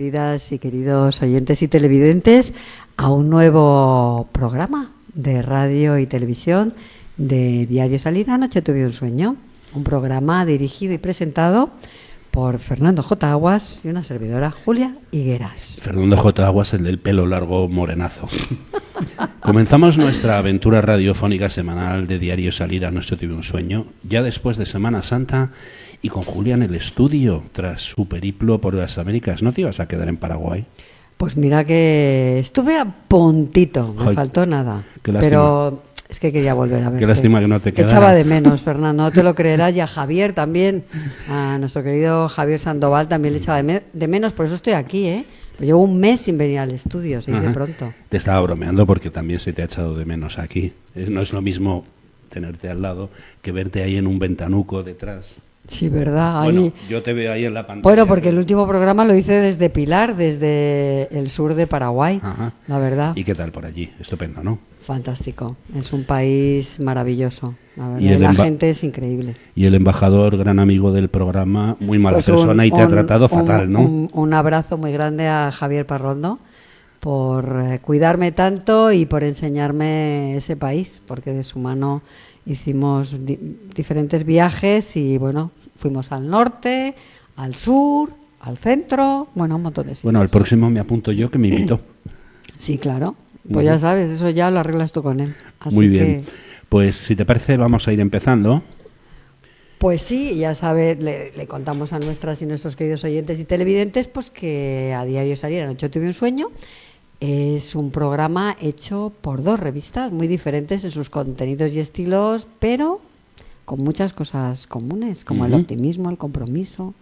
queridas y queridos oyentes y televidentes, a un nuevo programa de radio y televisión de Diario Salir. Anoche tuve un sueño, un programa dirigido y presentado por Fernando J. Aguas y una servidora, Julia Higueras. Fernando J. Aguas, el del pelo largo morenazo. Comenzamos nuestra aventura radiofónica semanal de Diario Salir. Anoche tuve un sueño, ya después de Semana Santa y con Julia en el estudio tras su periplo por las Américas. ¿No te ibas a quedar en Paraguay? Pues mira que estuve a puntito, me faltó nada, pero es que quería volver a verte. Qué lástima que no te quedaras. Echaba de menos, Fernando, no te lo creerás, y a Javier también, a nuestro querido Javier Sandoval también le echaba de menos, por eso estoy aquí, ¿eh? Llevo un mes sin venir al estudio, se dice pronto. Te estaba bromeando porque también se te ha echado de menos aquí. No es lo mismo tenerte al lado que verte ahí en un ventanuco detrás. Sí, ¿verdad? Bueno, ahí... yo te veo ahí en la pantalla. Bueno, porque el último programa lo hice desde Pilar, desde el sur de Paraguay, la verdad. ¿Y qué tal por allí? Estupendo, ¿no? Fantástico. Es un país maravilloso, la verdad. Y la gente es increíble. Y el embajador, gran amigo del programa, muy mala persona y te ha tratado fatal, ¿no? Un abrazo muy grande a Javier Parrondo por cuidarme tanto y por enseñarme ese país, porque de su mano hicimos diferentes viajes y, bueno, fuimos al norte, al sur, al centro, bueno, un montón de sitios. Bueno, al próximo me apunto yo, que me invitó. Sí, claro. Pues ya sabes, eso ya lo arreglas tú con él. Así muy bien. Pues si te parece, vamos a ir empezando. Pues sí, ya sabes, le contamos a nuestras y nuestros queridos oyentes y televidentes pues que a Diario Salir, anoche tuve un sueño. Es un programa hecho por dos revistas muy diferentes en sus contenidos y estilos, pero con muchas cosas comunes, como el optimismo, el compromiso,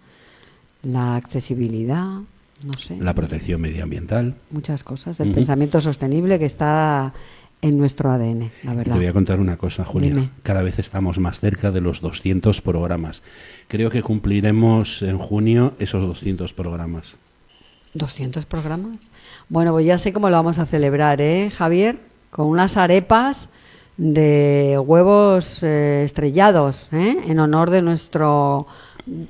la accesibilidad, no sé. La protección medioambiental. Muchas cosas. El pensamiento sostenible que está en nuestro ADN, la verdad. Y te voy a contar una cosa, Julia. Dime. Cada vez estamos más cerca de los 200 programas. Creo que cumpliremos en junio esos 200 programas. ¿200 programas? Bueno, pues ya sé cómo lo vamos a celebrar, ¿eh, Javier? Con unas arepas de huevos estrellados, en honor de nuestro,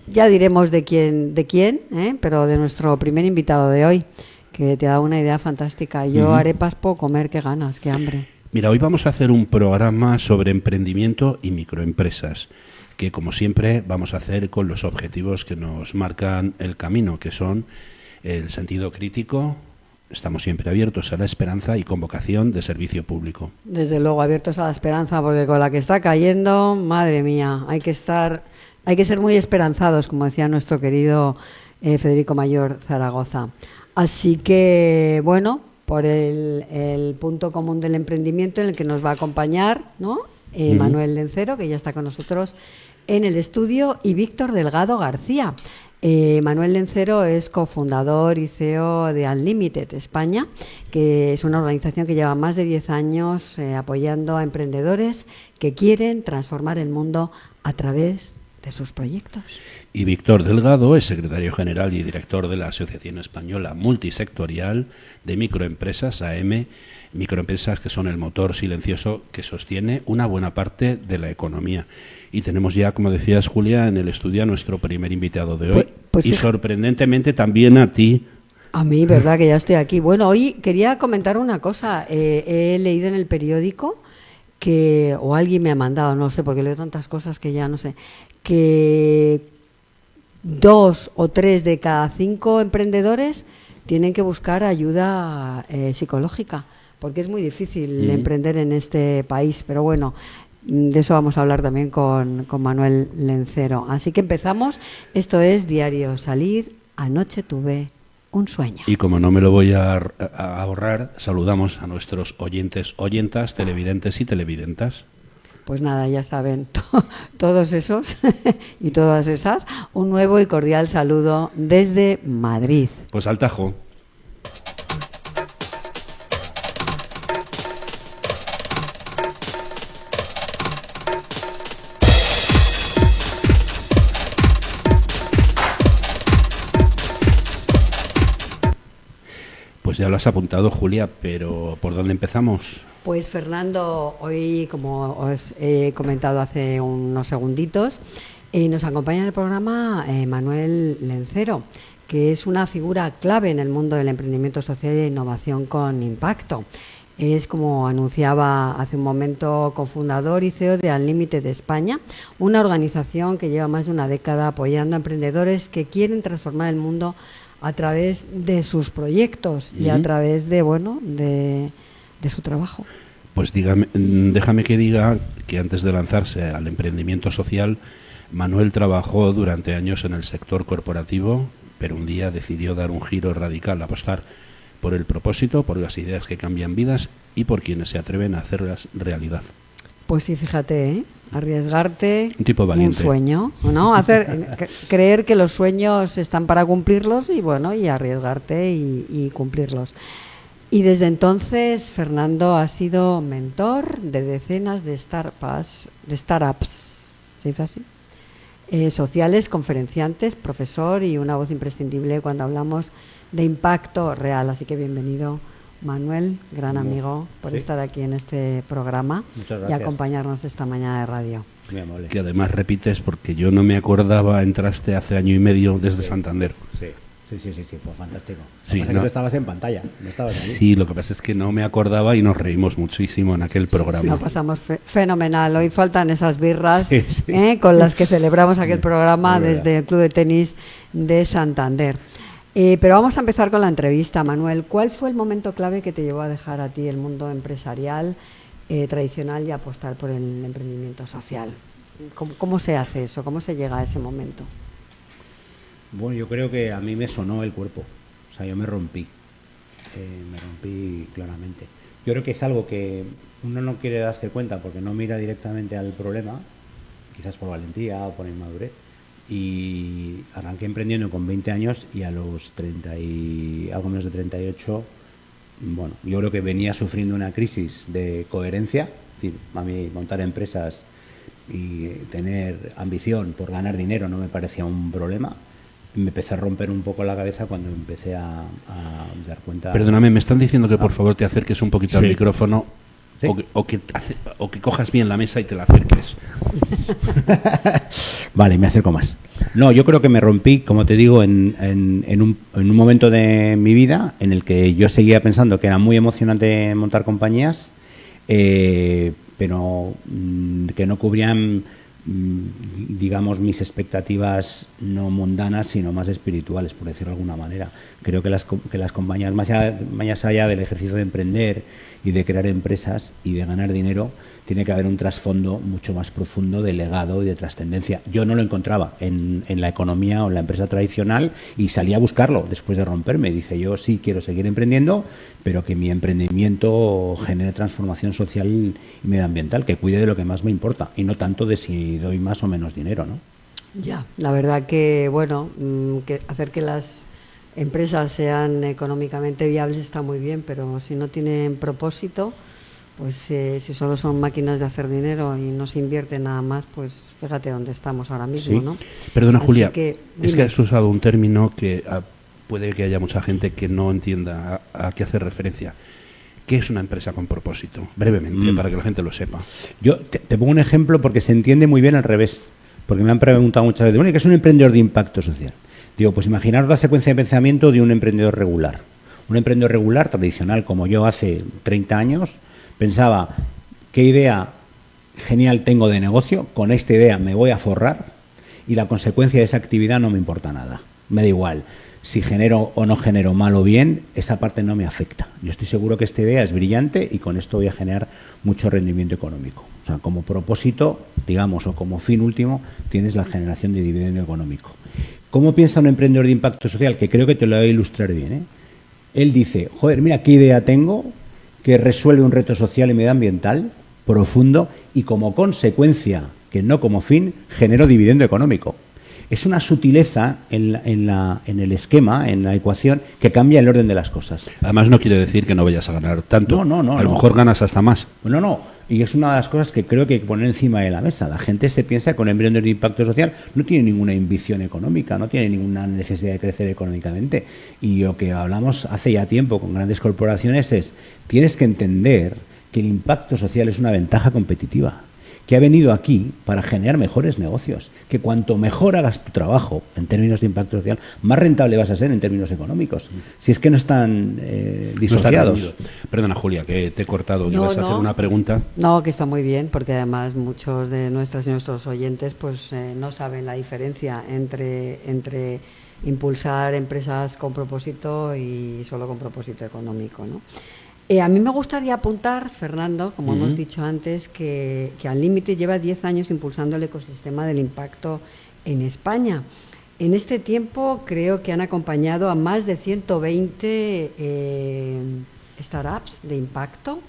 ya diremos de quién, pero de nuestro primer invitado de hoy, que te ha dado una idea fantástica. Yo arepas puedo comer, qué ganas, qué hambre. Mira, hoy vamos a hacer un programa sobre emprendimiento y microempresas, que como siempre vamos a hacer con los objetivos que nos marcan el camino, que son el sentido crítico. Estamos siempre abiertos a la esperanza y con vocación de servicio público. Desde luego, abiertos a la esperanza, porque con la que está cayendo, madre mía, hay que ser muy esperanzados, como decía nuestro querido Federico Mayor Zaragoza. Así que, bueno, por el punto común del emprendimiento en el que nos va a acompañar, ¿no? Manuel Lencero, que ya está con nosotros en el estudio, y Víctor Delgado García. Manuel Lencero es cofundador y CEO de Unlimited España, que es una organización que lleva más de 10 años apoyando a emprendedores que quieren transformar el mundo a través de sus proyectos. Y Víctor Delgado es secretario general y director de la Asociación Española Multisectorial de Microempresas, AM, microempresas que son el motor silencioso que sostiene una buena parte de la economía. Y tenemos ya, como decías, Julia, en el estudio a nuestro primer invitado de hoy. Pues y sorprendentemente también a ti. A mí, ¿verdad? Que ya estoy aquí. Bueno, hoy quería comentar una cosa. He leído en el periódico que, o alguien me ha mandado, no sé, porque leo tantas cosas que ya no sé, que 2 o 3 de cada 5 emprendedores tienen que buscar ayuda psicológica, porque es muy difícil emprender en este país. Pero bueno, de eso vamos a hablar también con Manuel Lencero. Así que empezamos. Esto es Diario Salir. Anoche tuve un sueño. Y como no me lo voy a ahorrar, saludamos a nuestros oyentas, televidentes y televidentas. Pues nada, ya saben, todos esos y todas esas, un nuevo y cordial saludo desde Madrid. Pues al tajo. Pues ya lo has apuntado, Julia, pero ¿por dónde empezamos? Pues Fernando, hoy, como os he comentado hace unos segunditos, nos acompaña en el programa Manuel Lencero, que es una figura clave en el mundo del emprendimiento social e innovación con impacto. Es, como anunciaba hace un momento, cofundador y CEO de Al Límite de España, una organización que lleva más de una década apoyando a emprendedores que quieren transformar el mundo a través de sus proyectos y a través de, bueno, de su trabajo. Pues déjame que diga que antes de lanzarse al emprendimiento social, Manuel trabajó durante años en el sector corporativo, pero un día decidió dar un giro radical, apostar por el propósito, por las ideas que cambian vidas y por quienes se atreven a hacerlas realidad. Pues sí, fíjate, arriesgarte, un tipo valiente. Un sueño, ¿no? Creer que los sueños están para cumplirlos y bueno, y arriesgarte y cumplirlos. Y desde entonces Fernando ha sido mentor de decenas de startups, ¿se dice así? Sociales, conferenciantes, profesor y una voz imprescindible cuando hablamos de impacto real. Así que bienvenido, Manuel, gran amigo, por estar aquí en este programa y acompañarnos esta mañana de radio. Muy amable. Que además repites porque yo no me acordaba, entraste hace año y medio desde Santander. Sí, fue fantástico. Sí, lo que pasa es que tú estabas en pantalla, no estabas allí. Sí, lo que pasa es que no me acordaba y nos reímos muchísimo en aquel programa. Sí, lo pasamos fenomenal. Hoy faltan esas birras con las que celebramos aquel programa desde el Club de Tenis de Santander. Pero vamos a empezar con la entrevista, Manuel. ¿Cuál fue el momento clave que te llevó a dejar a ti el mundo empresarial tradicional y apostar por el emprendimiento social? ¿Cómo se hace eso? ¿Cómo se llega a ese momento? Bueno, yo creo que a mí me sonó el cuerpo. O sea, yo me rompí claramente. Yo creo que es algo que uno no quiere darse cuenta porque no mira directamente al problema, quizás por valentía o por inmadurez. Y arranqué emprendiendo con 20 años y a los 30 y algo menos de 38, bueno, yo creo que venía sufriendo una crisis de coherencia. Es decir, a mí montar empresas y tener ambición por ganar dinero no me parecía un problema. Me empecé a romper un poco la cabeza cuando empecé a dar cuenta. Perdóname, me están diciendo que por favor te acerques un poquito al micrófono. ¿Sí? O que cojas bien la mesa y te la acerques. Vale, me acerco más. No, yo creo que me rompí, como te digo, en un momento de mi vida en el que yo seguía pensando que era muy emocionante montar compañías, pero que no cubrían, digamos, mis expectativas no mundanas, sino más espirituales, por decirlo de alguna manera. Creo que las compañías, más allá del ejercicio de emprender y de crear empresas y de ganar dinero, tiene que haber un trasfondo mucho más profundo de legado y de trascendencia. Yo no lo encontraba en la economía o en la empresa tradicional y salí a buscarlo después de romperme. Dije, yo sí quiero seguir emprendiendo, pero que mi emprendimiento genere transformación social y medioambiental, que cuide de lo que más me importa y no tanto de si doy más o menos dinero, ¿no? Ya, la verdad que, bueno, que hacer que las empresas sean económicamente viables está muy bien, pero si no tienen propósito, pues si solo son máquinas de hacer dinero y no se invierte nada más, pues fíjate dónde estamos ahora mismo, sí. ¿no? Perdona, así Julia, que, es que has usado un término que puede que haya mucha gente que no entienda a qué hace referencia. ¿Qué es una empresa con propósito? Brevemente, para que la gente lo sepa. Yo te pongo un ejemplo porque se entiende muy bien al revés, porque me han preguntado muchas veces, bueno, ¿qué es un emprendedor de impacto social? Digo, pues imaginaros la secuencia de pensamiento de un emprendedor regular. Un emprendedor regular, tradicional, como yo hace 30 años, pensaba, ¿qué idea genial tengo de negocio? Con esta idea me voy a forrar y la consecuencia de esa actividad no me importa nada. Me da igual. Si genero o no genero mal o bien, esa parte no me afecta. Yo estoy seguro que esta idea es brillante y con esto voy a generar mucho rendimiento económico. O sea, como propósito, digamos, o como fin último, tienes la generación de dividendo económico. ¿Cómo piensa un emprendedor de impacto social? Que creo que te lo voy a ilustrar bien, ¿eh? Él dice, joder, mira qué idea tengo que resuelve un reto social y medioambiental profundo y como consecuencia, que no como fin, genero dividendo económico. Es una sutileza en el esquema, en la ecuación, que cambia el orden de las cosas. Además no quiere decir que no vayas a ganar tanto. No. A lo mejor ganas hasta más. No. Y es una de las cosas que creo que hay que poner encima de la mesa. La gente se piensa que un emprendedor de impacto social no tiene ninguna ambición económica, no tiene ninguna necesidad de crecer económicamente. Y lo que hablamos hace ya tiempo con grandes corporaciones es, tienes que entender que el impacto social es una ventaja competitiva. que ha venido aquí para generar mejores negocios, que cuanto mejor hagas tu trabajo en términos de impacto social, más rentable vas a ser en términos económicos. Si es que no están disociados. No está. Perdona, Julia, que te he cortado. No, ¿Ibas a hacer una pregunta? No, que está muy bien, porque además muchos de nuestras y nuestros oyentes pues no saben la diferencia entre impulsar empresas con propósito y solo con propósito económico, ¿no? A mí me gustaría apuntar, Fernando, como hemos dicho antes, que Unlimited lleva 10 años impulsando el ecosistema del impacto en España. En este tiempo creo que han acompañado a más de 120 startups de impacto,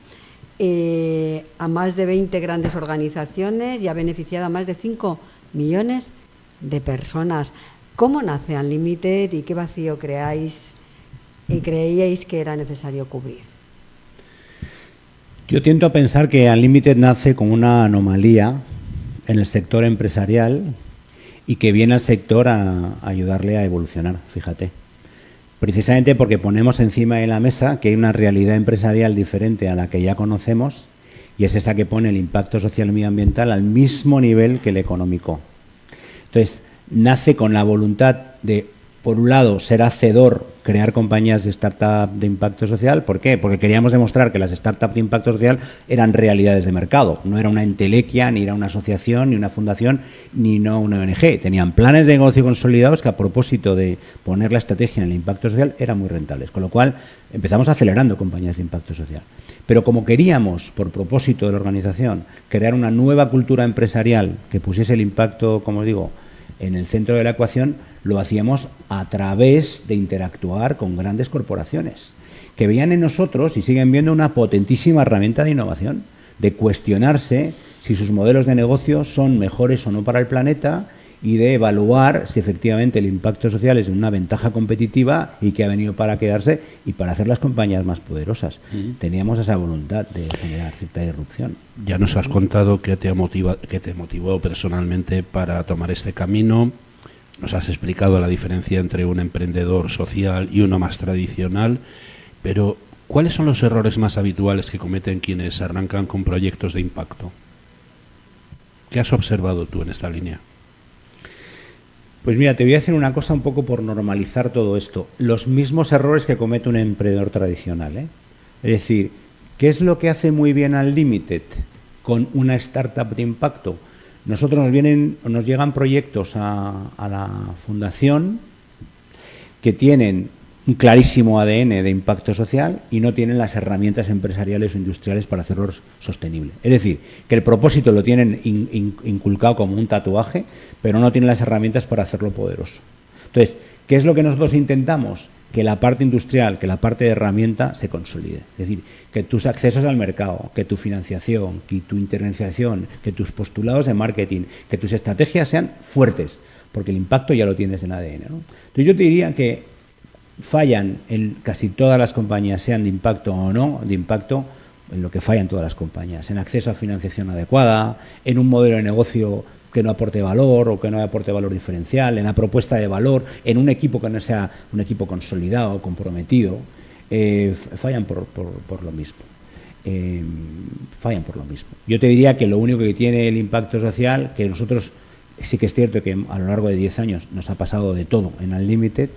a más de 20 grandes organizaciones y ha beneficiado a más de 5 millones de personas. ¿Cómo nace Unlimited y qué vacío creíais que era necesario cubrir? Yo tiendo a pensar que Unlimited nace como una anomalía en el sector empresarial y que viene al sector a ayudarle a evolucionar, fíjate. Precisamente porque ponemos encima de la mesa que hay una realidad empresarial diferente a la que ya conocemos y es esa que pone el impacto social y medioambiental al mismo nivel que el económico. Entonces, nace con la voluntad de, por un lado, ser hacedor, crear compañías de startup de impacto social. ¿Por qué? Porque queríamos demostrar que las startups de impacto social eran realidades de mercado. No era una entelequia, ni era una asociación, ni una fundación, ni no una ONG. Tenían planes de negocio consolidados que, a propósito de poner la estrategia en el impacto social, eran muy rentables. Con lo cual, empezamos acelerando compañías de impacto social. Pero como queríamos, por propósito de la organización, crear una nueva cultura empresarial que pusiese el impacto, como digo, en el centro de la ecuación, lo hacíamos a través de interactuar con grandes corporaciones que veían en nosotros y siguen viendo una potentísima herramienta de innovación, de cuestionarse si sus modelos de negocio son mejores o no para el planeta y de evaluar si efectivamente el impacto social es una ventaja competitiva y que ha venido para quedarse y para hacer las compañías más poderosas. Teníamos esa voluntad de generar cierta disrupción. Ya nos has contado qué te motivó personalmente para tomar este camino. Nos has explicado la diferencia entre un emprendedor social y uno más tradicional, pero ¿cuáles son los errores más habituales que cometen quienes arrancan con proyectos de impacto? ¿Qué has observado tú en esta línea? Pues mira, te voy a decir una cosa un poco por normalizar todo esto. Los mismos errores que comete un emprendedor tradicional, ¿eh? Es decir, ¿qué es lo que hace muy bien Unlimited con una startup de impacto? Nosotros nos llegan proyectos a la fundación que tienen un clarísimo ADN de impacto social y no tienen las herramientas empresariales o industriales para hacerlos sostenibles. Es decir, que el propósito lo tienen inculcado como un tatuaje, pero no tienen las herramientas para hacerlo poderoso. Entonces, ¿qué es lo que nosotros intentamos? Que la parte industrial, que la parte de herramienta se consolide. Es decir, que tus accesos al mercado, que tu financiación, que tu intermediación, que tus postulados de marketing, que tus estrategias sean fuertes, porque el impacto ya lo tienes en ADN, ¿no? Entonces yo te diría que fallan en casi todas las compañías, sean de impacto o no de impacto, en lo que fallan todas las compañías, en acceso a financiación adecuada, en un modelo de negocio que no aporte valor o que no aporte valor diferencial, en la propuesta de valor, en un equipo que no sea un equipo consolidado, comprometido, fallan por lo mismo. Fallan por lo mismo. Yo te diría que lo único que tiene el impacto social, que nosotros sí que es cierto que a lo largo de 10 años nos ha pasado de todo en Unlimited.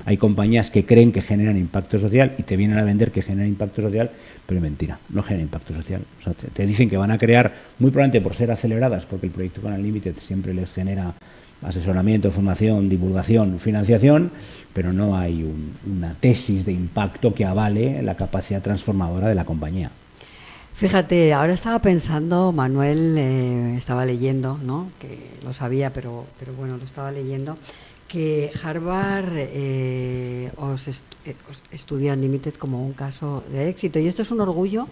Hay compañías que creen que generan impacto social y te vienen a vender que generan impacto social, pero es mentira, no generan impacto social. O sea, te dicen que van a crear, muy probablemente por ser aceleradas, porque el proyecto con Unlimited siempre les genera asesoramiento, formación, divulgación, financiación, pero no hay una tesis de impacto que avale la capacidad transformadora de la compañía. Fíjate, ahora estaba pensando, Manuel, estaba leyendo, ¿no? Que lo sabía, pero bueno, lo estaba leyendo, que Harvard os estudia Unlimited como un caso de éxito. Y esto es un orgullo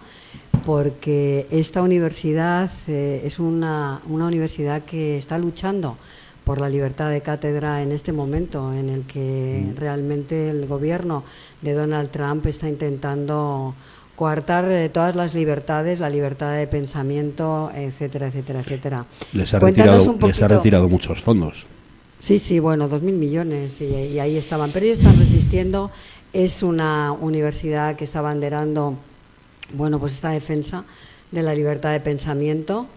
porque esta universidad es una universidad que está luchando por la libertad de cátedra en este momento en el que realmente el gobierno de Donald Trump está intentando coartar todas las libertades, la libertad de pensamiento, etcétera, etcétera, etcétera. Les ha retirado muchos fondos. Sí, bueno, 2.000 millones y ahí estaban. Pero ellos están resistiendo. Es una universidad que está abanderando, bueno, pues esta defensa de la libertad de pensamiento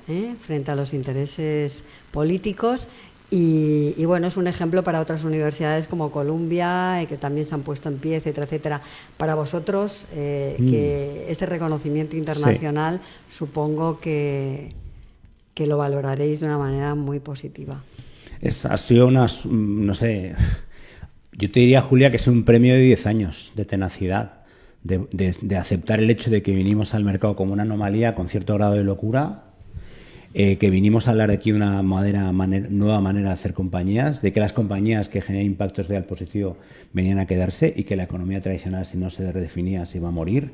frente a los intereses políticos. Y bueno, es un ejemplo para otras universidades como Columbia, que también se han puesto en pie, etcétera, etcétera. Para vosotros, que este reconocimiento internacional, supongo que lo valoraréis de una manera muy positiva. Ha sido no sé, yo te diría, Julia, que es un premio de 10 años de tenacidad, de aceptar el hecho de que vinimos al mercado como una anomalía con cierto grado de locura. Que vinimos a hablar de aquí de una nueva manera de hacer compañías, de que las compañías que generan impactos real positivo venían a quedarse y que la economía tradicional, si no se redefinía, se iba a morir,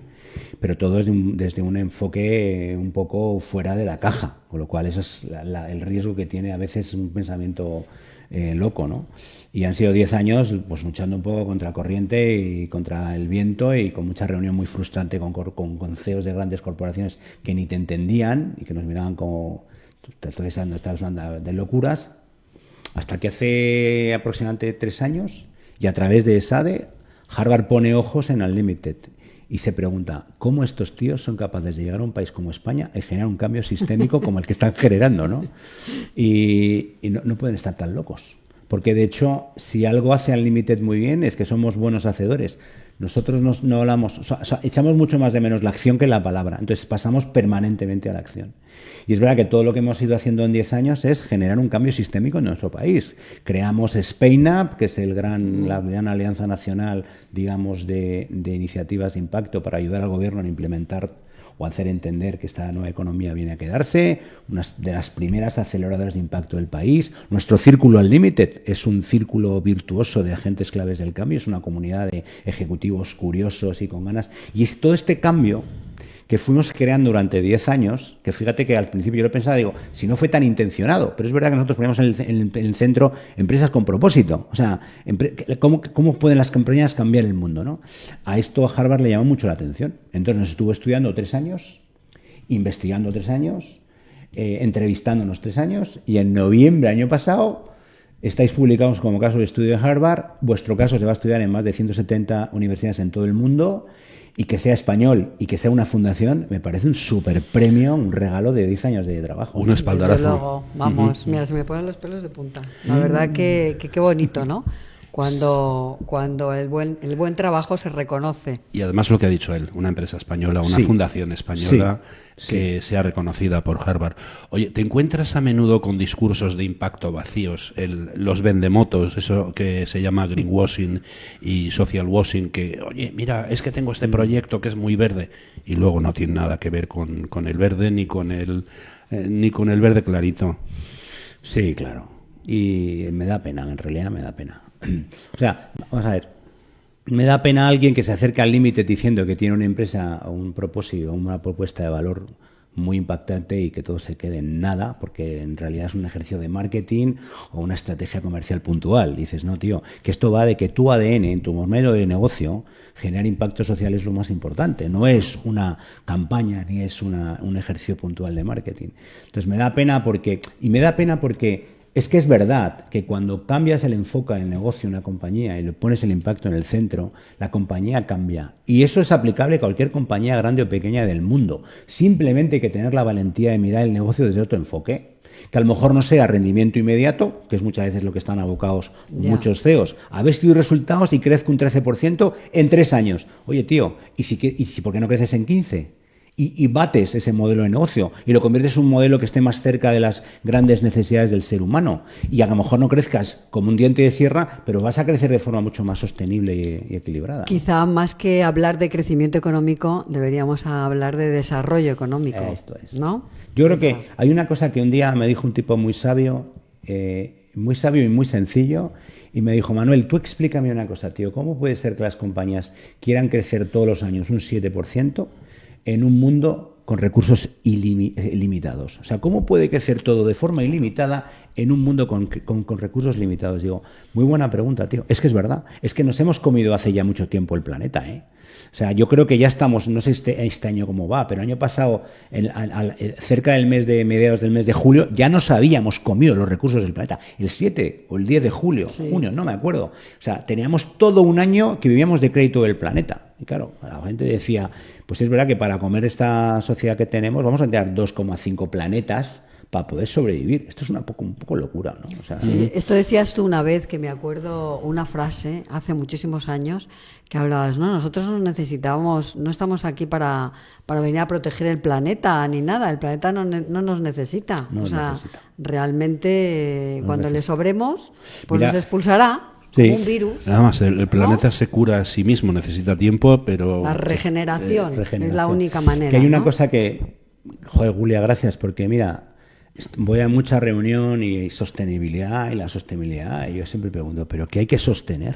pero todo desde un enfoque un poco fuera de la caja, con lo cual eso es el riesgo que tiene a veces un pensamiento loco, ¿no? Y han sido 10 años pues luchando un poco contra la corriente y contra el viento, y con mucha reunión muy frustrante con CEOs de grandes corporaciones que ni te entendían y que nos miraban como estás hablando de locuras, hasta que hace aproximadamente 3 años, y a través de ESADE, Harvard pone ojos en Unlimited y se pregunta cómo estos tíos son capaces de llegar a un país como España y generar un cambio sistémico como el que están generando, ¿no? Y no pueden estar tan locos. Porque, de hecho, si algo hace Unlimited muy bien es que somos buenos hacedores. Nosotros no hablamos, o sea, echamos mucho más de menos la acción que la palabra. Entonces, pasamos permanentemente a la acción. Y es verdad que todo lo que hemos ido haciendo en 10 años es generar un cambio sistémico en nuestro país. Creamos SpainUp, que es la gran alianza nacional, digamos, de iniciativas de impacto para ayudar al gobierno a implementar o hacer entender que esta nueva economía viene a quedarse, una de las primeras aceleradoras de impacto del país. Nuestro Círculo Unlimited es un círculo virtuoso de agentes claves del cambio, es una comunidad de ejecutivos curiosos y con ganas. Y es todo este cambio que fuimos creando durante 10 años, que fíjate que al principio yo lo pensaba, digo, si no fue tan intencionado, pero es verdad que nosotros ponemos en el centro empresas con propósito. O sea, ¿cómo pueden las compañías cambiar el mundo, ¿no? A esto a Harvard le llamó mucho la atención. Entonces nos estuvo estudiando 3 años, investigando 3 años, entrevistándonos 3 años, y en noviembre del año pasado estáis publicados como caso de estudio de Harvard. Vuestro caso se va a estudiar en más de 170 universidades en todo el mundo. Y que sea español y que sea una fundación, me parece un super premio, un regalo de 10 años de trabajo. Un espaldarazo. Desde luego, vamos, mira, se me ponen los pelos de punta. La verdad que qué bonito, ¿no? Cuando el buen trabajo se reconoce. Y además lo que ha dicho él, una empresa española, una fundación española que sea reconocida por Harvard. Oye, ¿te encuentras a menudo con discursos de impacto vacíos? Los vendemotos, eso que se llama greenwashing y social washing, que, oye, mira, es que tengo este proyecto que es muy verde, y luego no tiene nada que ver con el verde ni con el verde clarito. Sí, claro. Y me da pena, en realidad me da pena. O sea, vamos a ver, me da pena alguien que se acerca al límite diciendo que tiene una empresa o un propósito, una propuesta de valor muy impactante y que todo se quede en nada, porque en realidad es un ejercicio de marketing o una estrategia comercial puntual. Y dices, no, tío, que esto va de que tu ADN, en tu modelo de negocio, generar impacto social es lo más importante. No es una campaña ni es un ejercicio puntual de marketing. Entonces me da pena porque es que es verdad que cuando cambias el enfoque del negocio de una compañía y le pones el impacto en el centro, la compañía cambia. Y eso es aplicable a cualquier compañía grande o pequeña del mundo. Simplemente hay que tener la valentía de mirar el negocio desde otro enfoque. Que a lo mejor no sea rendimiento inmediato, que es muchas veces lo que están abocados muchos CEOs, a ver si doy resultados y crezco un 13% en 3 años. Oye, tío, ¿y por qué no creces en 15? Y bates ese modelo de negocio y lo conviertes en un modelo que esté más cerca de las grandes necesidades del ser humano. Y a lo mejor no crezcas como un diente de sierra, pero vas a crecer de forma mucho más sostenible y equilibrada. Quizá más que hablar de crecimiento económico, deberíamos hablar de desarrollo económico. Esto es. ¿No? Yo creo que hay una cosa que un día me dijo un tipo muy sabio y muy sencillo, y me dijo, Manuel, tú explícame una cosa, tío, ¿cómo puede ser que las compañías quieran crecer todos los años un 7%? En un mundo con recursos ilimitados? O sea, ¿cómo puede crecer todo de forma ilimitada en un mundo con recursos limitados? Digo, muy buena pregunta, tío. Es que es verdad. Es que nos hemos comido hace ya mucho tiempo el planeta, ¿eh? O sea, yo creo que ya estamos, no sé este año cómo va, pero el año pasado, cerca del mediados del mes de julio, ya nos habíamos comido los recursos del planeta. El 7 o el 10 de junio, no me acuerdo. O sea, teníamos todo un año que vivíamos de crédito del planeta. Y claro, la gente decía, pues es verdad que para comer esta sociedad que tenemos vamos a tener 2,5 planetas para poder sobrevivir. Esto es un poco locura, ¿no? O sea, sí, esto decías tú una vez, que me acuerdo una frase hace muchísimos años, que hablabas, no, nosotros no necesitamos, no estamos aquí para venir a proteger el planeta ni nada, el planeta no nos necesita. No o sea, necesita. Realmente No cuando le necesita. sobremos, pues Mira, nos expulsará sí. como un virus. Nada más, el planeta se cura a sí mismo, necesita tiempo, pero... La regeneración, es la regeneración. única manera. Que hay una ¿no? cosa que, joder, Julia, gracias, porque mira, voy a mucha reunión y sostenibilidad, y la sostenibilidad, y yo siempre pregunto, ¿pero qué hay que sostener?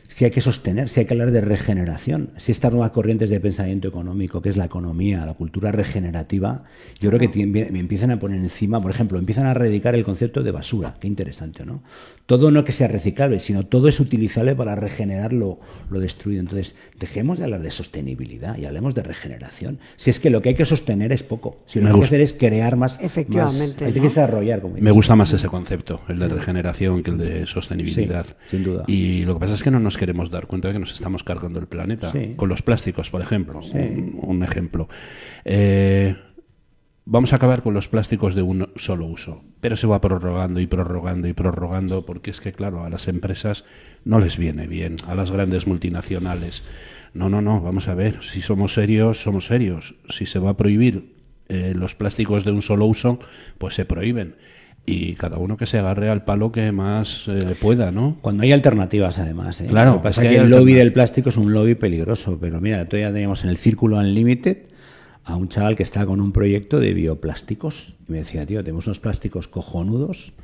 Si hay que sostener, si hay que hablar de regeneración, si estas nuevas corrientes de pensamiento económico, que es la economía, la cultura regenerativa, yo creo que me empiezan a poner encima, por ejemplo, empiezan a erradicar el concepto de basura, qué interesante, ¿no? Todo no que sea reciclable, sino todo es utilizable para regenerar lo destruido. Entonces, dejemos de hablar de sostenibilidad y hablemos de regeneración. Si es que lo que hay que sostener es poco, si lo que hay que hacer es crear más, Efectivamente, hay que ¿no? desarrollar. Como Me gusta más ese concepto, el de regeneración, que el de sostenibilidad. Sí, sin duda. Y lo que pasa es que no nos queremos dar cuenta de que nos estamos cargando el planeta. Sí. Con los plásticos, por ejemplo. Sí. Un ejemplo. Vamos a acabar con los plásticos de un solo uso, pero se va prorrogando y prorrogando y prorrogando, porque es que, claro, a las empresas no les viene bien, a las grandes multinacionales. No, vamos a ver, si somos serios, somos serios. Si se va a prohibir los plásticos de un solo uso, pues se prohíben. Y cada uno que se agarre al palo que más pueda, ¿no? Cuando hay alternativas, además. Claro, Lo que pasa es es que que hay el lobby alternativas. del plástico es un lobby peligroso, pero mira, todavía teníamos en el Círculo Unlimited a un chaval que está con un proyecto de bioplásticos. Y me decía, tío, tenemos unos plásticos cojonudos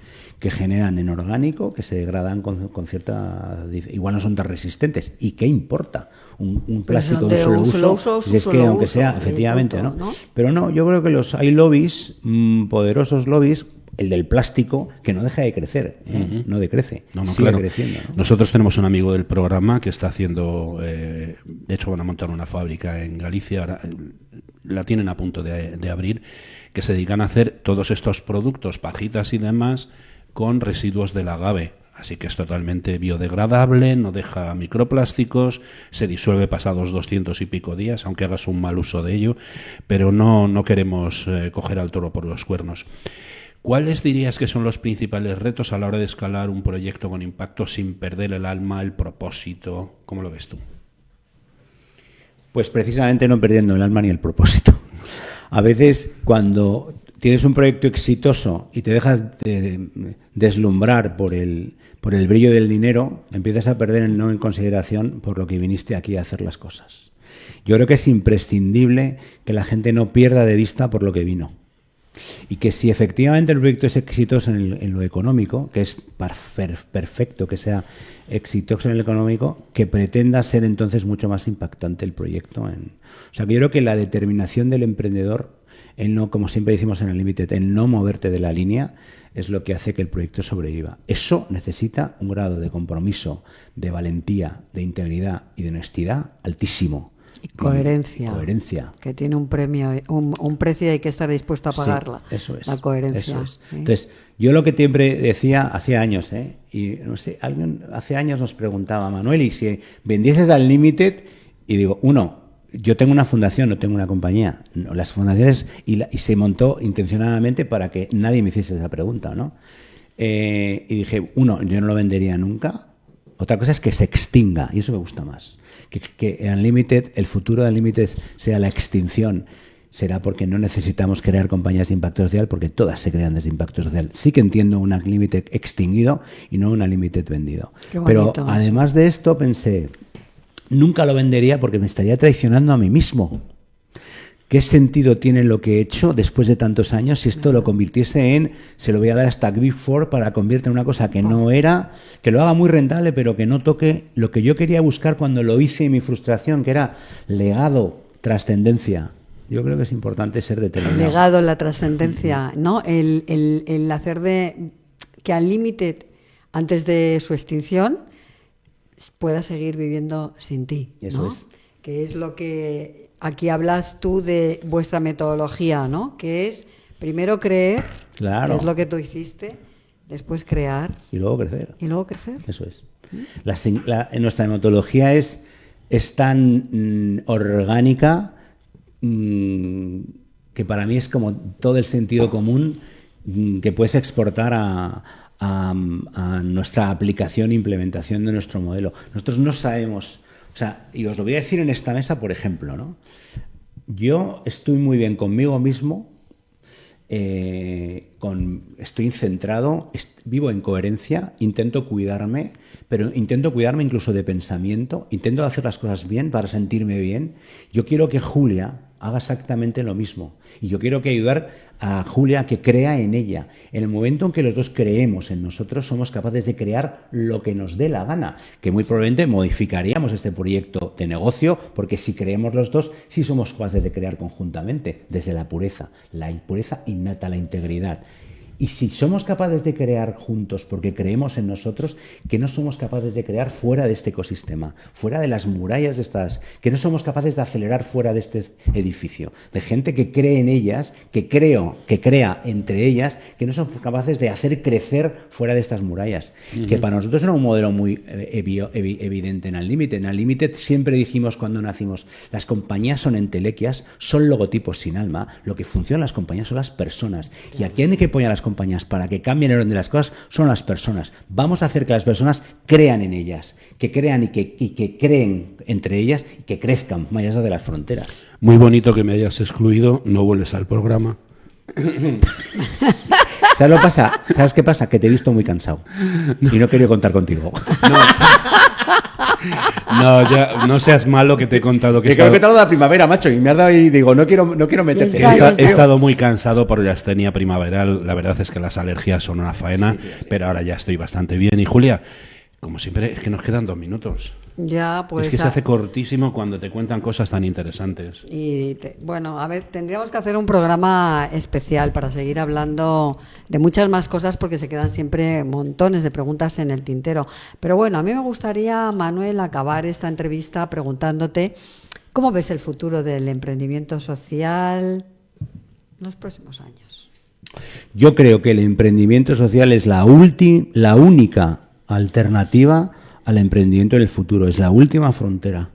que generan en orgánico, que se degradan con cierta... Igual no son tan resistentes. ¿Y qué importa? Un plástico de un solo uso, si es que aunque sea, efectivamente, punto, ¿no? ¿no? Pero no, yo creo que hay lobbies, poderosos lobbies, el del plástico, que no deja de crecer, no decrece, sigue claro. creciendo, ¿no? Nosotros tenemos un amigo del programa que está haciendo, de hecho van a montar una fábrica en Galicia, ahora la tienen a punto de abrir, que se dedican a hacer todos estos productos, pajitas y demás, con residuos del agave. Así que es totalmente biodegradable, no deja microplásticos, se disuelve pasados 200 y pico días, aunque hagas un mal uso de ello, pero no queremos coger al toro por los cuernos. ¿Cuáles dirías que son los principales retos a la hora de escalar un proyecto con impacto sin perder el alma, el propósito? ¿Cómo lo ves tú? Pues precisamente no perdiendo el alma ni el propósito. A veces cuando tienes un proyecto exitoso y te dejas de deslumbrar por el brillo del dinero, empiezas a perder el no en consideración por lo que viniste aquí a hacer las cosas. Yo creo que es imprescindible que la gente no pierda de vista por lo que vino. Y que si efectivamente el proyecto es exitoso en lo económico, que es perfecto que sea exitoso en el económico, que pretenda ser entonces mucho más impactante el proyecto. O sea, que yo creo que la determinación del emprendedor, el no, como siempre decimos en el Limited, el no moverte de la línea, es lo que hace que el proyecto sobreviva. Eso necesita un grado de compromiso, de valentía, de integridad y de honestidad altísimo. Y coherencia. Coherencia. Que tiene un premio, un precio y hay que estar dispuesto a pagarla. Sí, eso es. La coherencia. Eso es. Sí. Entonces, yo lo que siempre decía hace años, y no sé, alguien hace años nos preguntaba, Manuel, ¿y si vendieses al Limited? Y digo, yo tengo una fundación, no tengo una compañía. No, las fundaciones, y se montó intencionadamente para que nadie me hiciese esa pregunta, ¿no? Y dije, yo no lo vendería nunca. Otra cosa es que se extinga, y eso me gusta más. Que Unlimited, el futuro de Unlimited sea la extinción. Será porque no necesitamos crear compañías de impacto social, porque todas se crean desde impacto social. Sí que entiendo un Unlimited extinguido y no un Unlimited vendido. Pero además de esto pensé, nunca lo vendería porque me estaría traicionando a mí mismo. ¿Qué sentido tiene lo que he hecho después de tantos años si esto lo convirtiese en, se lo voy a dar hasta Big Four para convertir en una cosa que no era, que lo haga muy rentable, pero que no toque lo que yo quería buscar cuando lo hice y mi frustración, que era legado, trascendencia? Yo creo que es importante ser determinado. El legado, la trascendencia, ¿no? El hacer de que Unlimited, antes de su extinción, pueda seguir viviendo sin ti, ¿no? Eso es. Que es lo que... Aquí hablas tú de vuestra metodología, ¿no? Que es primero creer, Claro. que es lo que tú hiciste, después crear Y luego crecer. y luego crecer. Eso es. En nuestra metodología es es tan orgánica que para mí es como todo el sentido común que puedes exportar a nuestra aplicación e implementación de nuestro modelo. Nosotros no sabemos, o sea, y os lo voy a decir en esta mesa, por ejemplo, ¿no? Yo estoy muy bien conmigo mismo, estoy centrado, vivo en coherencia, intento cuidarme, pero intento cuidarme incluso de pensamiento, intento hacer las cosas bien para sentirme bien. Yo quiero que Julia haga exactamente lo mismo. Y yo quiero que ayudar a Julia a que crea en ella. En el momento en que los dos creemos en nosotros, somos capaces de crear lo que nos dé la gana, que muy probablemente modificaríamos este proyecto de negocio, porque si creemos los dos, sí somos capaces de crear conjuntamente, desde la pureza innata, la integridad. Y si somos capaces de crear juntos porque creemos en nosotros, que no somos capaces de crear fuera de este ecosistema, fuera de las murallas de estas, que no somos capaces de acelerar fuera de este edificio, de gente que cree en ellas, que crea entre ellas, que no somos capaces de hacer crecer fuera de estas murallas. Que para nosotros era un modelo muy evidente en Unlimited. En Unlimited siempre dijimos cuando nacimos, las compañías son entelequias, son logotipos sin alma, lo que funciona en las compañías son las personas. Y aquí hay que poner a las compañías para que cambien el orden de las cosas son las personas. Vamos a hacer que las personas crean en ellas, que crean y que creen entre ellas y que crezcan más allá de las fronteras. Muy bonito que me hayas excluido, no vuelves al programa. ¿Sabes lo que pasa? ¿Sabes qué pasa? Que te he visto muy cansado y no he querido contar contigo. No, ya, no seas malo que te he contado que creo que te ha dado la primavera, macho, y me has dado y digo, no quiero meterte. He estado muy cansado por la astenia primaveral. La verdad es que las alergias son una faena, pero ahora ya estoy bastante bien. Y Julia, como siempre, es que nos quedan 2 minutos. Ya, pues. Es que se hace cortísimo cuando te cuentan cosas tan interesantes. Y bueno, a ver, tendríamos que hacer un programa especial para seguir hablando de muchas más cosas porque se quedan siempre montones de preguntas en el tintero. Pero bueno, a mí me gustaría, Manuel, acabar esta entrevista preguntándote cómo ves el futuro del emprendimiento social en los próximos años. Yo creo que el emprendimiento social es la única alternativa al emprendimiento en el futuro, es la última frontera.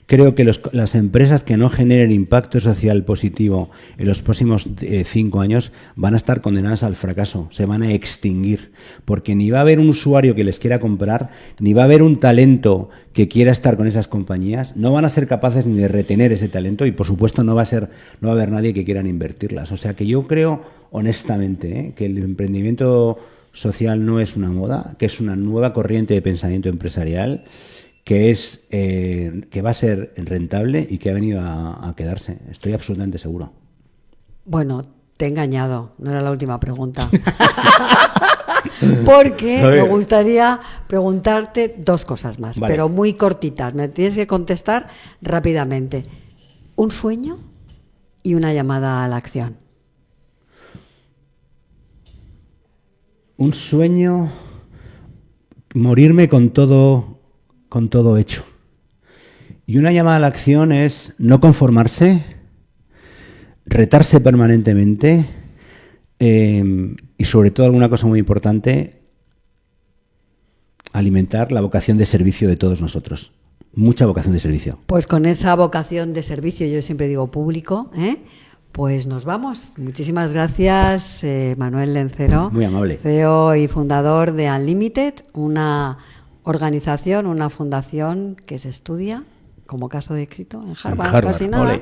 Creo que las empresas que no generen impacto social positivo en los próximos 5 años van a estar condenadas al fracaso, se van a extinguir, porque ni va a haber un usuario que les quiera comprar, ni va a haber un talento que quiera estar con esas compañías, no van a ser capaces ni de retener ese talento y, por supuesto, no va a haber nadie que quiera invertirlas. O sea que yo creo, honestamente, que el emprendimiento social no es una moda, que es una nueva corriente de pensamiento empresarial que va a ser rentable y que ha venido a quedarse. Estoy absolutamente seguro. Bueno, te he engañado, no era la última pregunta. Porque me gustaría preguntarte 2 cosas más, vale, pero muy cortitas. Me tienes que contestar rápidamente. Un sueño y una llamada a la acción. Un sueño, morirme con todo hecho. Y una llamada a la acción es no conformarse, retarse permanentemente y, sobre todo, alguna cosa muy importante, alimentar la vocación de servicio de todos nosotros. Mucha vocación de servicio. Pues con esa vocación de servicio, yo siempre digo público, pues nos vamos. Muchísimas gracias, Manuel Lencero. Muy amable. CEO y fundador de Unlimited, una organización, una fundación que se estudia como caso de éxito en Harvard. Casi nada,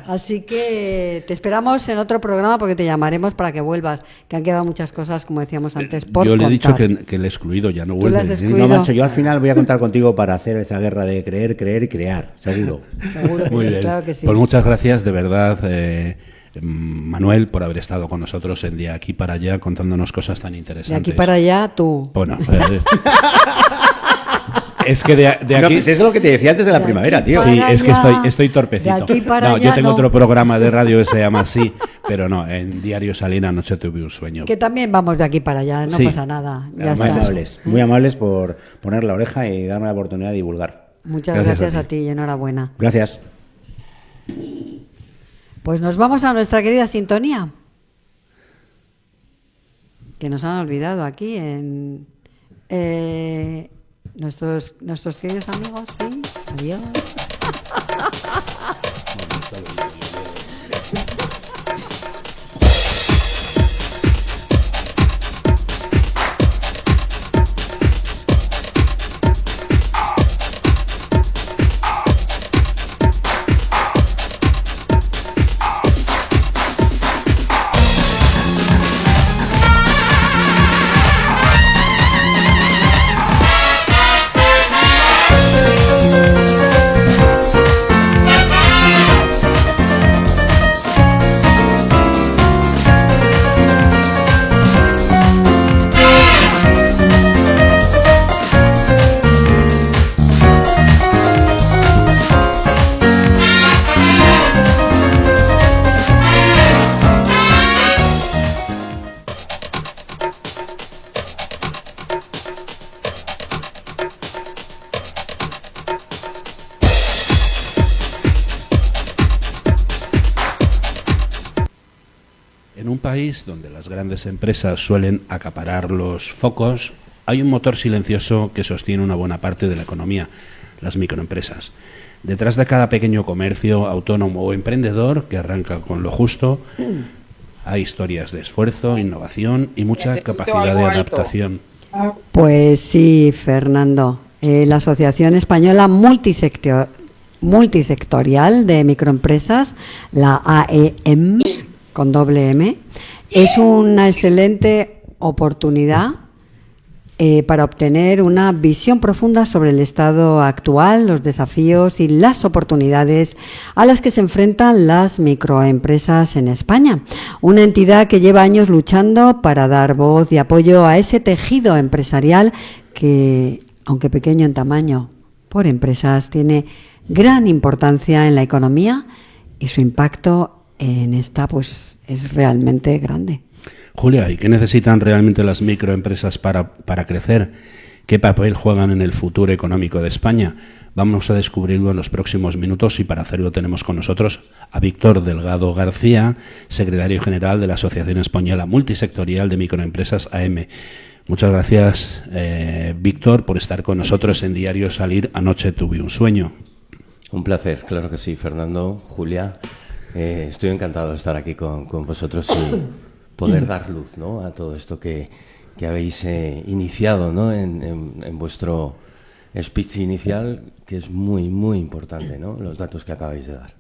Así que te esperamos en otro programa porque te llamaremos para que vuelvas, que han quedado muchas cosas, como decíamos antes, por Yo le he contar. dicho que le he excluido, ya no vuelve. No, macho, yo al final voy a contar contigo para hacer esa guerra de creer y crear, seguro. Seguro que Muy sí, bien. claro que sí. Pues muchas gracias, de verdad, Manuel, por haber estado con nosotros en De Aquí para Allá contándonos cosas tan interesantes. De aquí para allá, tú. Bueno, es que de aquí... No, pues eso es lo que te decía antes de la primavera, tío. Sí, es que estoy torpecito. De aquí para no, allá, yo tengo no. otro programa de radio que se llama así, pero no, en Diario Salina anoche tuve un sueño. Que también vamos de aquí para allá, no Sí. pasa nada. Ya Muy está. amables, muy amables por poner la oreja y darme la oportunidad de divulgar. Muchas Gracias gracias a a ti y enhorabuena. Gracias. Pues nos vamos a nuestra querida sintonía, que nos han olvidado aquí en nuestros queridos amigos, sí, adiós. En un país donde las grandes empresas suelen acaparar los focos, hay un motor silencioso que sostiene una buena parte de la economía, las microempresas. Detrás de cada pequeño comercio, autónomo o emprendedor que arranca con lo justo, hay historias de esfuerzo, innovación y mucha capacidad de adaptación. Pues sí, Fernando. La Asociación Española Multisectorial de Microempresas, la AEM, con doble M, es una excelente oportunidad para obtener una visión profunda sobre el estado actual, los desafíos y las oportunidades a las que se enfrentan las microempresas en España. Una entidad que lleva años luchando para dar voz y apoyo a ese tejido empresarial que, aunque pequeño en tamaño por empresas, tiene gran importancia en la economía y su impacto en esta pues es realmente grande. Julia, ¿y qué necesitan realmente las microempresas para crecer? ¿Qué papel juegan en el futuro económico de España? Vamos a descubrirlo en los próximos minutos y para hacerlo tenemos con nosotros a Víctor Delgado García, secretario general de la Asociación Española Multisectorial de Microempresas AEM. Muchas gracias, Víctor, por estar con nosotros en Diario Salir. Anoche tuve un sueño. Un placer, claro que sí, Fernando, Julia. Estoy encantado de estar aquí con vosotros y poder dar luz, ¿no?, a todo esto que habéis iniciado, ¿no?, en vuestro speech inicial, que es muy, muy importante, ¿no?, los datos que acabáis de dar.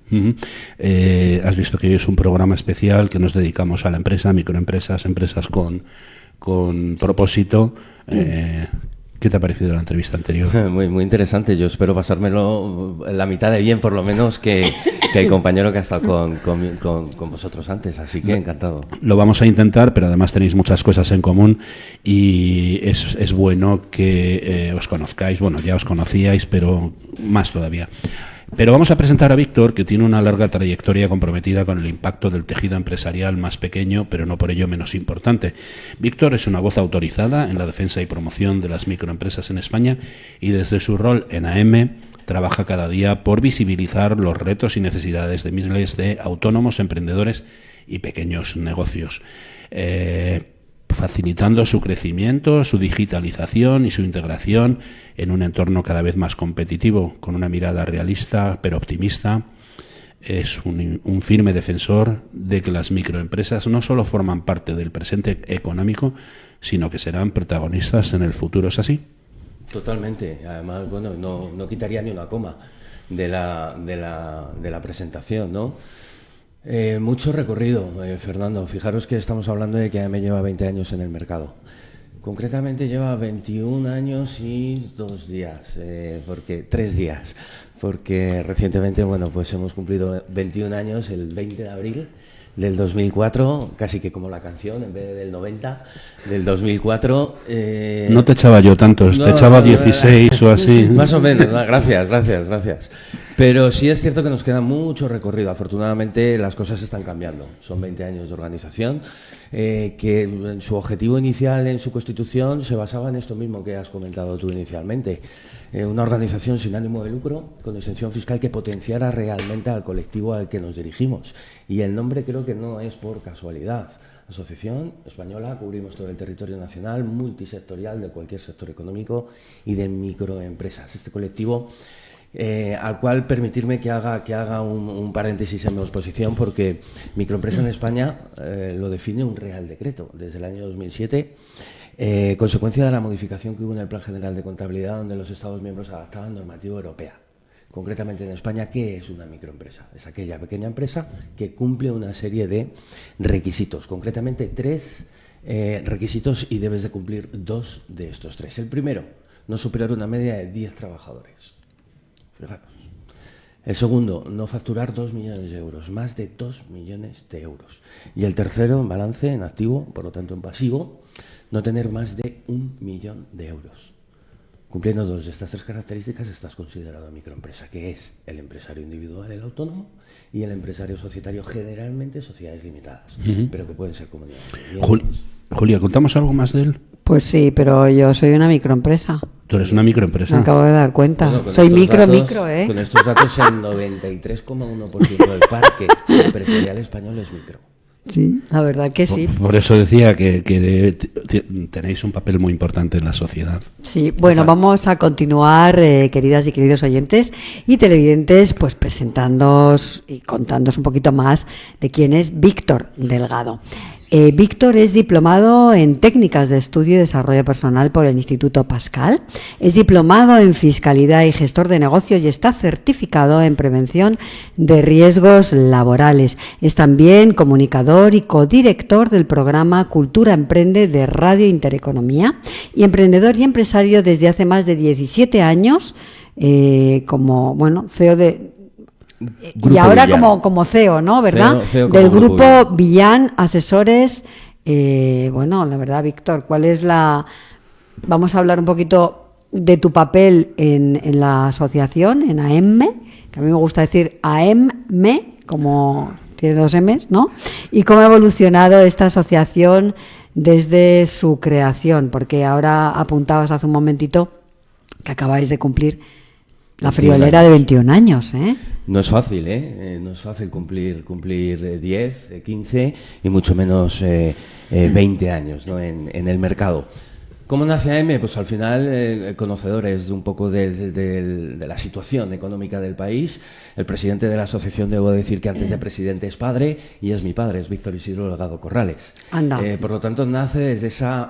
Has visto que hoy es un programa especial que nos dedicamos a la empresa, microempresas, empresas con propósito. ¿Qué te ha parecido la entrevista anterior? Muy, muy interesante. Yo espero pasármelo la mitad de bien, por lo menos, que el compañero que ha estado con vosotros antes. Así que encantado. Lo vamos a intentar, pero además tenéis muchas cosas en común y es bueno que os conozcáis. Bueno, ya os conocíais, pero más todavía. Pero vamos a presentar a Víctor, que tiene una larga trayectoria comprometida con el impacto del tejido empresarial más pequeño, pero no por ello menos importante. Víctor es una voz autorizada en la defensa y promoción de las microempresas en España y desde su rol en AEM trabaja cada día por visibilizar los retos y necesidades de miles de autónomos, emprendedores y pequeños negocios, facilitando su crecimiento, su digitalización y su integración en un entorno cada vez más competitivo, con una mirada realista pero optimista. Es un firme defensor de que las microempresas no solo forman parte del presente económico, sino que serán protagonistas en el futuro. ¿Es así? Totalmente. Además, bueno, no quitaría ni una coma de la presentación, ¿no? Mucho recorrido, Fernando. Fijaros que estamos hablando de que AEM lleva 20 años en el mercado. Concretamente lleva 21 años y 2 días, 3 días, porque recientemente, bueno, pues hemos cumplido 21 años el 20 de abril del 2004, casi que como la canción, en vez del 90, del 2004. No te echaba yo tantos, te echaba 16 o así. Más o menos, gracias. Pero sí es cierto que nos queda mucho recorrido. Afortunadamente las cosas están cambiando. Son 20 años de organización que en su objetivo inicial, en su constitución, se basaba en esto mismo que has comentado tú inicialmente. Una organización sin ánimo de lucro, con exención fiscal, que potenciara realmente al colectivo al que nos dirigimos. Y el nombre creo que no es por casualidad. Asociación Española, cubrimos todo el territorio nacional, multisectorial de cualquier sector económico y de microempresas. Este colectivo al cual permitirme que haga un paréntesis en mi exposición, porque microempresa en España lo define un Real Decreto desde el año 2007, consecuencia de la modificación que hubo en el Plan General de Contabilidad, donde los Estados miembros adaptaban normativa europea. Concretamente en España, ¿qué es una microempresa? Es aquella pequeña empresa que cumple una serie de requisitos, concretamente 3 requisitos, y debes de cumplir 2 de estos 3. El primero, no superar una media de 10 trabajadores. Fijaros. El segundo, no facturar 2 millones de euros, más de 2 millones de euros. Y el tercero, en balance, en activo, por lo tanto en pasivo, no tener más de 1 millón de euros. Cumpliendo 2 de estas 3 características, estás considerado microempresa, que es el empresario individual, el autónomo, y el empresario societario, generalmente sociedades limitadas, pero que pueden ser comunidades. Julia, ¿contamos algo más de él? Pues sí, pero yo soy una microempresa. Tú eres una microempresa. Me acabo de dar cuenta. Bueno, soy micro, ¿eh? Con estos datos, el 93,1% del parque empresarial español es micro. Sí, la verdad que sí. Por eso decía que tenéis un papel muy importante en la sociedad. Sí, bueno, vamos a continuar, queridas y queridos oyentes y televidentes, pues presentándoos y contándoos un poquito más de quién es Víctor Delgado. Víctor es diplomado en técnicas de estudio y desarrollo personal por el Instituto Pascal, es diplomado en fiscalidad y gestor de negocios y está certificado en prevención de riesgos laborales. Es también comunicador y codirector del programa Cultura Emprende de Radio Intereconomía y emprendedor y empresario desde hace más de 17 años como CEO de... Grupo y ahora Villán. como CEO, ¿no? ¿Verdad? CEO del como grupo Villán Asesores. Bueno, la verdad, Víctor, ¿cuál es la...? Vamos a hablar un poquito de tu papel en la asociación, en AEMME, que a mí me gusta decir AEMME, como tiene 2 M's, ¿no? Y cómo ha evolucionado esta asociación desde su creación, porque ahora apuntabas hace un momentito que acabáis de cumplir la friolera de 21 años, ¿eh? No es fácil, no es fácil cumplir 10, 15 y mucho menos 20 años, ¿no? en el mercado. ¿Cómo nace AEMME? Pues al final, conocedores de un poco de la situación económica del país. El presidente de la asociación, debo decir que antes de presidente es padre, y es mi padre, es Víctor Isidro Delgado Corrales. Anda. Por lo tanto, nace desde esa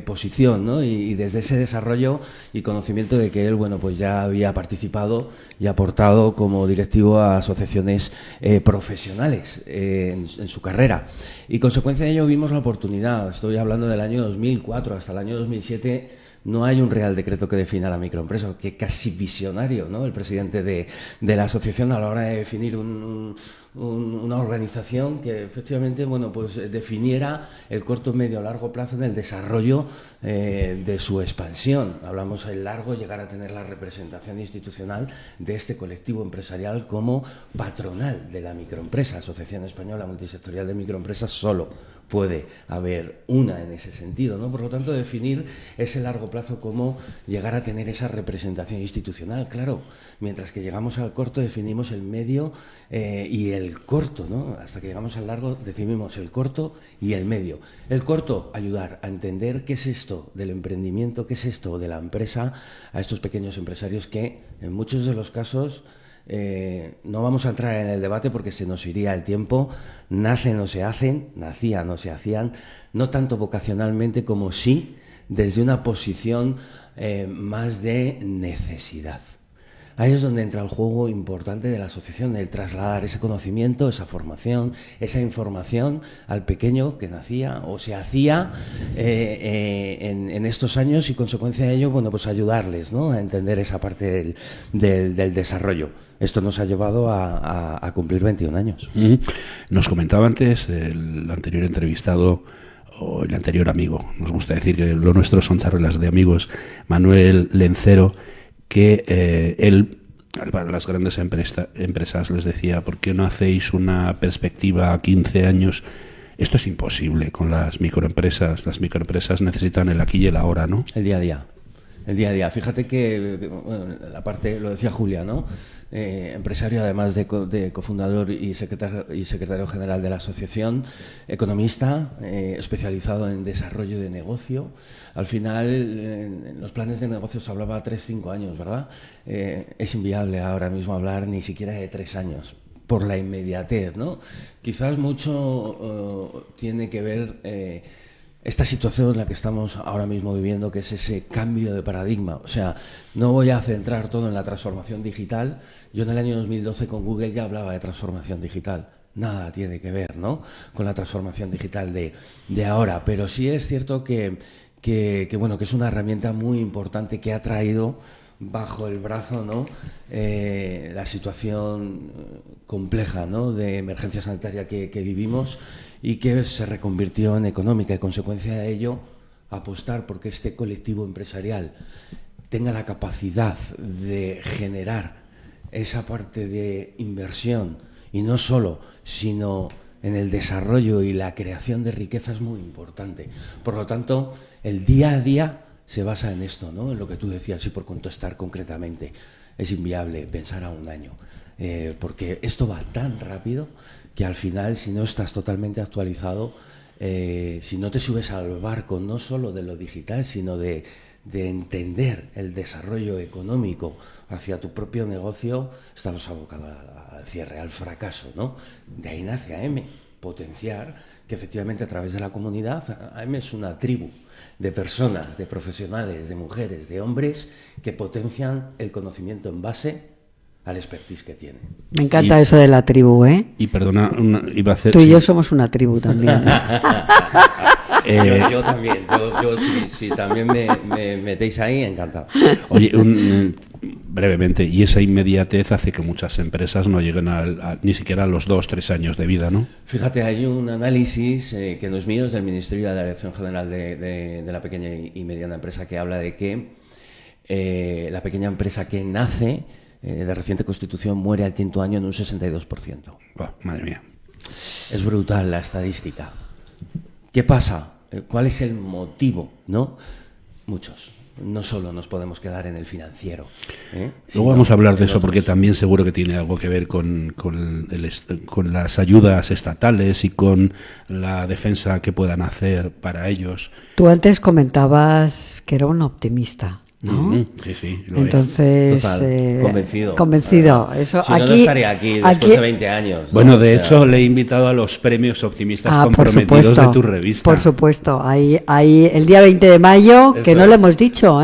posición, ¿no? y desde ese desarrollo y conocimiento de que él, bueno, pues ya había participado y aportado como directivo a asociaciones profesionales en su carrera. Y consecuencia de ello vimos la oportunidad. Estoy hablando del año 2004 hasta el año 2007. No hay un Real Decreto que defina la microempresa, que casi visionario, ¿no? El presidente de la asociación a la hora de definir una organización que efectivamente, bueno, pues definiera el corto, medio, largo plazo en el desarrollo de su expansión. Hablamos el largo, llegar a tener la representación institucional de este colectivo empresarial como patronal de la microempresa. Asociación Española Multisectorial de Microempresas solo puede haber una en ese sentido, ¿no? Por lo tanto, definir ese largo plazo como llegar a tener esa representación institucional, claro. Mientras que llegamos al corto, definimos el medio y el corto, ¿no? Hasta que llegamos al largo, definimos el corto y el medio. El corto, ayudar a entender qué es esto del emprendimiento, qué es esto de la empresa, a estos pequeños empresarios que, en muchos de los casos, no vamos a entrar en el debate porque se nos iría el tiempo. Nacen o se hacen, nacían o se hacían, no tanto vocacionalmente como sí desde una posición más de necesidad. Ahí es donde entra el juego importante de la asociación, el trasladar ese conocimiento, esa formación, esa información al pequeño que nacía o se hacía en estos años, y consecuencia de ello, bueno, pues ayudarles, ¿no? A entender esa parte del desarrollo. Esto nos ha llevado a cumplir 21 años. Nos comentaba antes el anterior entrevistado, o el anterior amigo, nos gusta decir que lo nuestro son charlas de amigos, Manuel Lencero, que él Para las grandes empresas les decía, ¿por qué no hacéis una perspectiva a 15 años? Esto es imposible con las microempresas. Las microempresas necesitan el aquí y el ahora, ¿no? El día a día. El día a día. Fíjate que, bueno, la parte, lo decía Julia, ¿no? Empresario, además de cofundador y secretario general de la asociación, economista, especializado en desarrollo de negocio. Al final, en los planes de negocios hablaba 3-5 años, ¿verdad? Es inviable ahora mismo hablar ni siquiera de 3 años, por la inmediatez, ¿no? Quizás mucho tiene que ver esta situación en la que estamos ahora mismo viviendo, que es ese cambio de paradigma. O sea, no voy a centrar todo en la transformación digital. Yo en el año 2012 con Google ya hablaba de transformación digital. Nada tiene que ver, ¿no?, con la transformación digital de ahora. Pero sí es cierto que bueno, que es una herramienta muy importante que ha traído bajo el brazo, ¿no?, la situación compleja, ¿no?, de emergencia sanitaria que vivimos, y que se reconvirtió en económica. Y consecuencia de ello, apostar porque este colectivo empresarial tenga la capacidad de generar esa parte de inversión, y no solo, sino en el desarrollo y la creación de riqueza, es muy importante. Por lo tanto, el día a día se basa en esto, ¿no?, en lo que tú decías, y por contestar concretamente, es inviable pensar a un año, porque esto va tan rápido que al final, si no estás totalmente actualizado, si no te subes al barco no solo de lo digital, sino de entender el desarrollo económico hacia tu propio negocio, estamos abocados al cierre, al fracaso, ¿no? De ahí nace AM, potenciar que efectivamente a través de la comunidad, AM es una tribu de personas, de profesionales, de mujeres, de hombres que potencian el conocimiento en base al expertise que tiene. Me encanta eso de la tribu, ¿eh? Y perdona, iba a hacer... Tú y yo somos una tribu también. Yo también, si también me metéis ahí, encantado. Oye, brevemente, y esa inmediatez hace que muchas empresas no lleguen ni siquiera a los 2-3 años de vida, ¿no? Fíjate, hay un análisis que no es mío, es del Ministerio de la Dirección General de la Pequeña y Mediana Empresa, que habla de que la pequeña empresa que nace de reciente constitución muere al 5.º año en un 62%. Oh, madre mía. Es brutal la estadística. ¿Qué pasa? ¿Cuál es el motivo? ¿No? Muchos. No solo nos podemos quedar en el financiero. Luego vamos a hablar de eso, porque también seguro que tiene algo que ver con las ayudas estatales y con la defensa que puedan hacer para ellos. Tú antes comentabas que era un optimista, ¿no? Sí, sí. Entonces, convencido. Eso, si no, no estaría aquí después de 20 años, ¿no? Bueno, de hecho, le he invitado a los premios optimistas comprometidos de tu revista. Por supuesto. Ahí el día 20 de mayo, eso que no lo hemos dicho,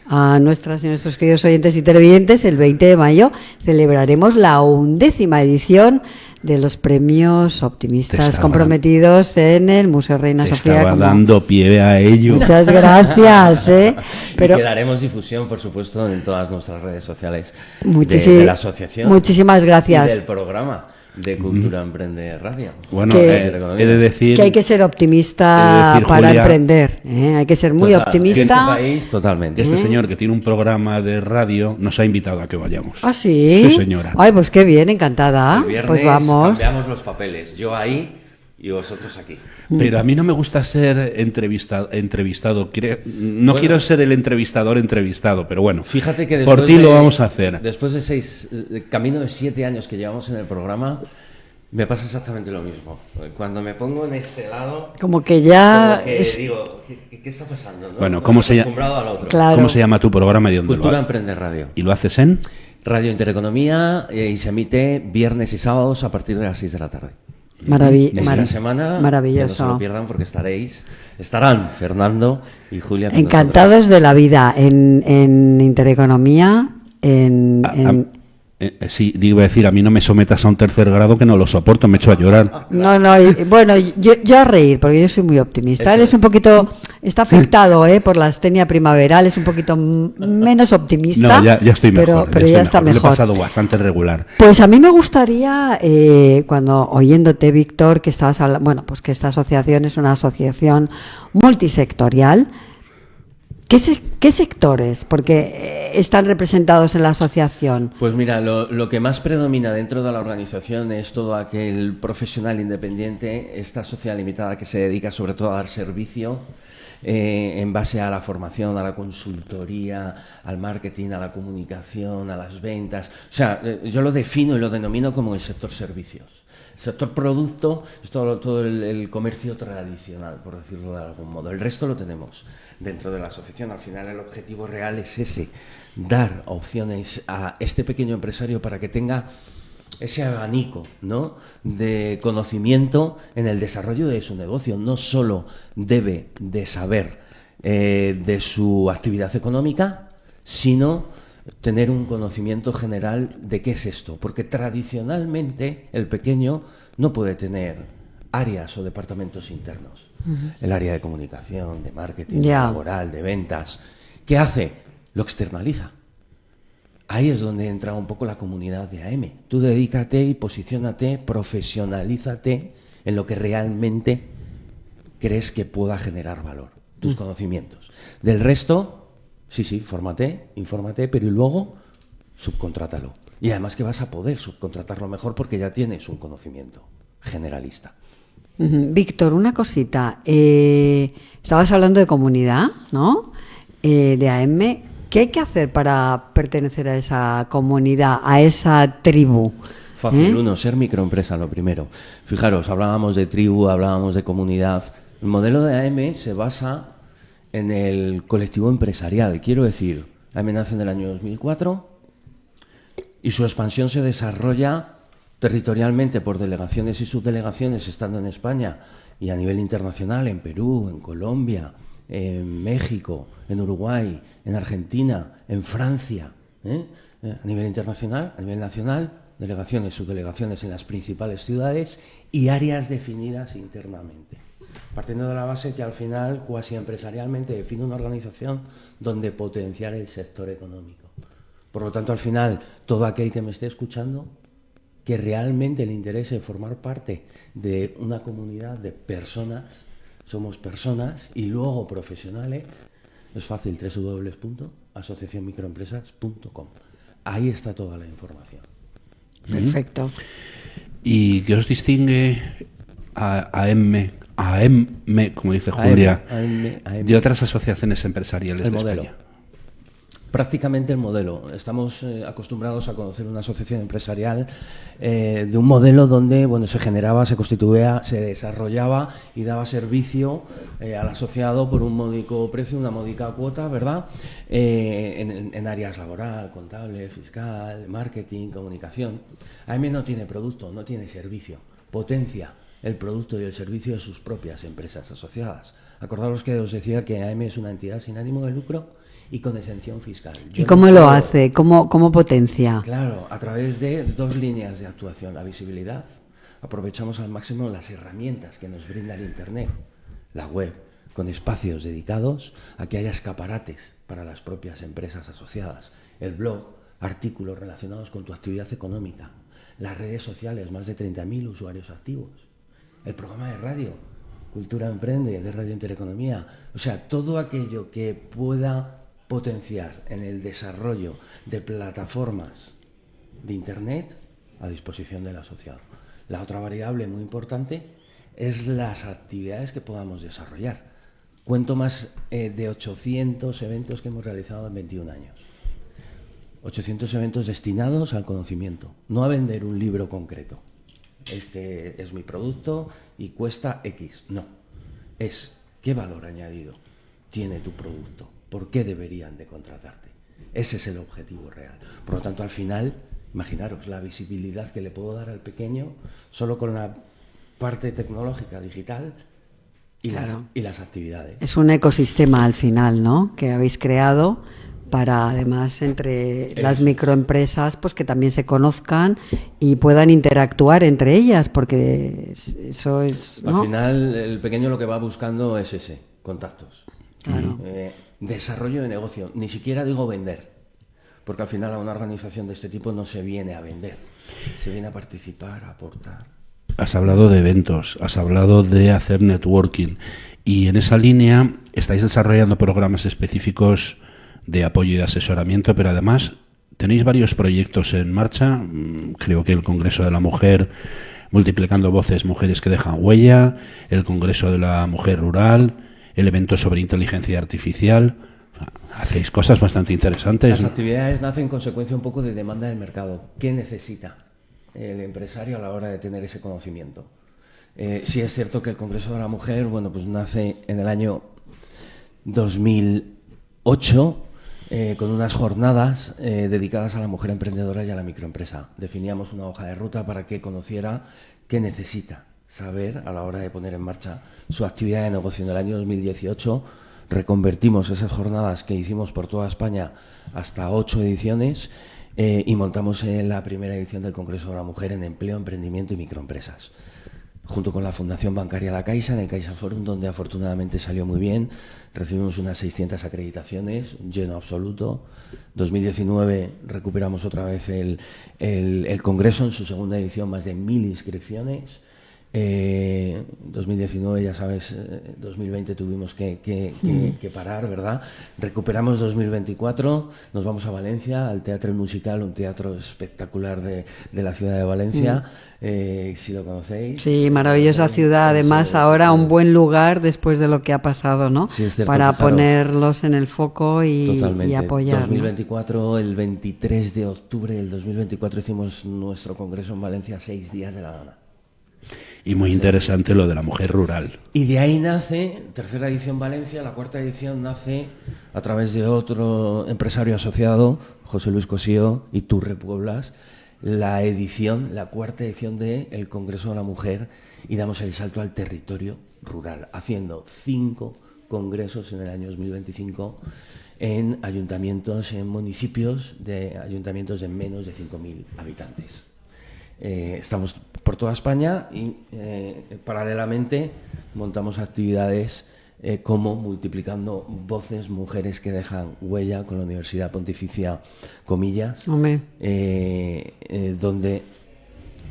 a nuestras y nuestros queridos oyentes y televidentes, el 20 de mayo celebraremos la 11ª edición de los premios optimistas comprometidos en el Museo Reina Sofía. Estaba dando pie a ello. Muchas gracias. Pero, y que daremos difusión, por supuesto, en todas nuestras redes sociales de la asociación. Muchísimas gracias. Y del programa de Cultura Emprende Radio. Bueno, he de decir que hay que ser optimista para Julia, emprender. Hay que ser muy optimista. En este país, totalmente. Este señor que tiene un programa de radio nos ha invitado a que vayamos. ¿Ah, sí? Sí, señora. Ay, pues qué bien, encantada. El viernes pues vamos. Cambiamos los papeles. Yo ahí y vosotros aquí. Pero a mí no me gusta ser entrevistado. No quiero ser el entrevistado, pero bueno. Fíjate que por ti lo vamos a hacer. Después de camino de 7 años que llevamos en el programa, me pasa exactamente lo mismo. Cuando me pongo en este lado, como que ya digo, ¿qué está pasando? ¿No? Bueno, ¿cómo se llama tu programa y dónde Cultura Emprende Radio. ¿Y lo haces en? Radio Intereconomía, y se emite viernes y sábados a partir de las 6 de la tarde. Esta semana, maravilloso. Que no se lo pierdan porque estarán Fernando y Julia. Encantados de la vida en Intereconomía, sí, iba a decir, a mí no me sometas a un 3er grado que no lo soporto, me echo a llorar. No, bueno, yo a reír, porque yo soy muy optimista. Él es un poquito, está afectado por la astenia primaveral, es un poquito menos optimista. No, ya estoy mejor. Pero ya está mejor. Le he pasado bastante regular. Pues a mí me gustaría, cuando oyéndote, Víctor, que estabas hablando, bueno, pues que esta asociación es una asociación multisectorial. ¿Qué sectores? Porque están representados en la asociación. Pues mira, lo que más predomina dentro de la organización es todo aquel profesional independiente, esta sociedad limitada que se dedica sobre todo a dar servicio en base a la formación, a la consultoría, al marketing, a la comunicación, a las ventas. O sea, yo lo defino y lo denomino como el sector servicios. El sector producto es todo el comercio tradicional, por decirlo de algún modo. El resto lo tenemos dentro de la asociación. Al final el objetivo real es ese, dar opciones a este pequeño empresario para que tenga ese abanico, ¿no?, de conocimiento en el desarrollo de su negocio. No solo debe de saber de su actividad económica, sino tener un conocimiento general de qué es esto, porque tradicionalmente el pequeño no puede tener áreas o departamentos internos. El área de comunicación, de marketing, laboral, de ventas. ¿Qué hace? Lo externaliza. Ahí es donde entra un poco la comunidad de AM. Tú dedícate y posiciónate, profesionalízate en lo que realmente crees que pueda generar valor, tus conocimientos. Del resto, sí, fórmate, infórmate, pero y luego subcontrátalo. Y además que vas a poder subcontratarlo mejor porque ya tienes un conocimiento generalista. Víctor, una cosita. Estabas hablando de comunidad, ¿no? De AM. ¿Qué hay que hacer para pertenecer a esa comunidad, a esa tribu? Fácil, ser microempresa, lo primero. Fijaros, hablábamos de tribu, hablábamos de comunidad. El modelo de AM se basa en el colectivo empresarial. Quiero decir, AM nace en el año 2004 y su expansión se desarrolla territorialmente por delegaciones y subdelegaciones, estando en España y a nivel internacional, en Perú, en Colombia, en México, en Uruguay, en Argentina, en Francia, a nivel internacional, a nivel nacional, delegaciones, subdelegaciones en las principales ciudades y áreas definidas internamente. Partiendo de la base que al final, cuasi empresarialmente, define una organización donde potenciar el sector económico. Por lo tanto, al final, todo aquel que me esté escuchando, que realmente le interese formar parte de una comunidad de personas, somos personas y luego profesionales, es fácil, www.asociacionmicroempresas.com. Ahí está toda la información. Perfecto. ¿Y qué os distingue a AM, como dice Julia, de otras asociaciones empresariales de España? Prácticamente el modelo. Estamos acostumbrados a conocer una asociación empresarial de un modelo donde se generaba, se constituía, se desarrollaba y daba servicio al asociado por un módico precio, una módica cuota, ¿verdad? En áreas laboral, contable, fiscal, marketing, comunicación. AM no tiene producto, no tiene servicio. Potencia el producto y el servicio de sus propias empresas asociadas. Acordaros que os decía que AM es una entidad sin ánimo de lucro y con exención fiscal. ¿Y cómo lo hace? ¿Cómo potencia? Claro, a través de dos líneas de actuación. La visibilidad. Aprovechamos al máximo las herramientas que nos brinda el Internet, la web, con espacios dedicados a que haya escaparates para las propias empresas asociadas. El blog, artículos relacionados con tu actividad económica. Las redes sociales, más de 30.000 usuarios activos. El programa de radio, Cultura Emprende, de Radio Intereconomía. O sea, todo aquello que pueda potenciar en el desarrollo de plataformas de Internet a disposición del asociado. La otra variable muy importante es las actividades que podamos desarrollar. Cuento más de 800 eventos que hemos realizado en 21 años. 800 eventos destinados al conocimiento, no a vender un libro concreto. Este es mi producto y cuesta X. No, es qué valor añadido tiene tu producto. ¿Por qué deberían de contratarte? Ese es el objetivo real. Por lo tanto, al final, imaginaros la visibilidad que le puedo dar al pequeño solo con la parte tecnológica, digital y, claro, las actividades. Es un ecosistema al final, ¿no?, que habéis creado para, además, entre las microempresas, pues que también se conozcan y puedan interactuar entre ellas, porque eso es, ¿no? Al final, el pequeño lo que va buscando es ese, contactos. Claro. Desarrollo de negocio, ni siquiera digo vender, porque al final a una organización de este tipo no se viene a vender, se viene a participar, a aportar. Has hablado de eventos, has hablado de hacer networking y en esa línea estáis desarrollando programas específicos de apoyo y de asesoramiento, pero además tenéis varios proyectos en marcha. Creo que el Congreso de la Mujer, multiplicando voces, mujeres que dejan huella, el Congreso de la Mujer Rural, el evento sobre inteligencia artificial. Hacéis cosas bastante interesantes. Las actividades nacen en consecuencia un poco de demanda del mercado. ¿Qué necesita el empresario a la hora de tener ese conocimiento? Sí es cierto que el Congreso de la Mujer, bueno, pues nace en el año 2008 con unas jornadas dedicadas a la mujer emprendedora y a la microempresa. Definíamos una hoja de ruta para que conociera qué necesita saber a la hora de poner en marcha su actividad de negocio. En el año 2018 reconvertimos esas jornadas que hicimos por toda España hasta 8 ediciones y montamos la primera edición del Congreso de la Mujer en empleo, emprendimiento y microempresas, junto con la Fundación Bancaria La Caixa, en el Caixa Forum, donde afortunadamente salió muy bien. Recibimos unas 600 acreditaciones, lleno absoluto. 2019 recuperamos otra vez el Congreso en su segunda edición, más de 1000 inscripciones. 2019, ya sabes, 2020 tuvimos que parar, ¿verdad? Recuperamos 2024, nos vamos a Valencia, al Teatro Musical, un teatro espectacular de la ciudad de Valencia, si lo conocéis. Sí, maravillosa ciudad, además ahora un buen lugar después de lo que ha pasado, ¿no? Sí, es cierto, para fijaros, ponerlos en el foco y apoyar. 2024, ¿no? El 23 de octubre del 2024 hicimos nuestro congreso en Valencia, 6 días de la gana. Y muy interesante lo de la mujer rural. Y de ahí nace, tercera edición Valencia, la cuarta edición nace a través de otro empresario asociado, José Luis Cosío, y tú repueblas la cuarta edición del Congreso de la Mujer, y damos el salto al territorio rural, haciendo 5 congresos en el año 2025 en ayuntamientos, en municipios de ayuntamientos de menos de 5.000 habitantes. Estamos por toda España y paralelamente montamos actividades como multiplicando voces, mujeres que dejan huella, con la Universidad Pontificia Comillas, donde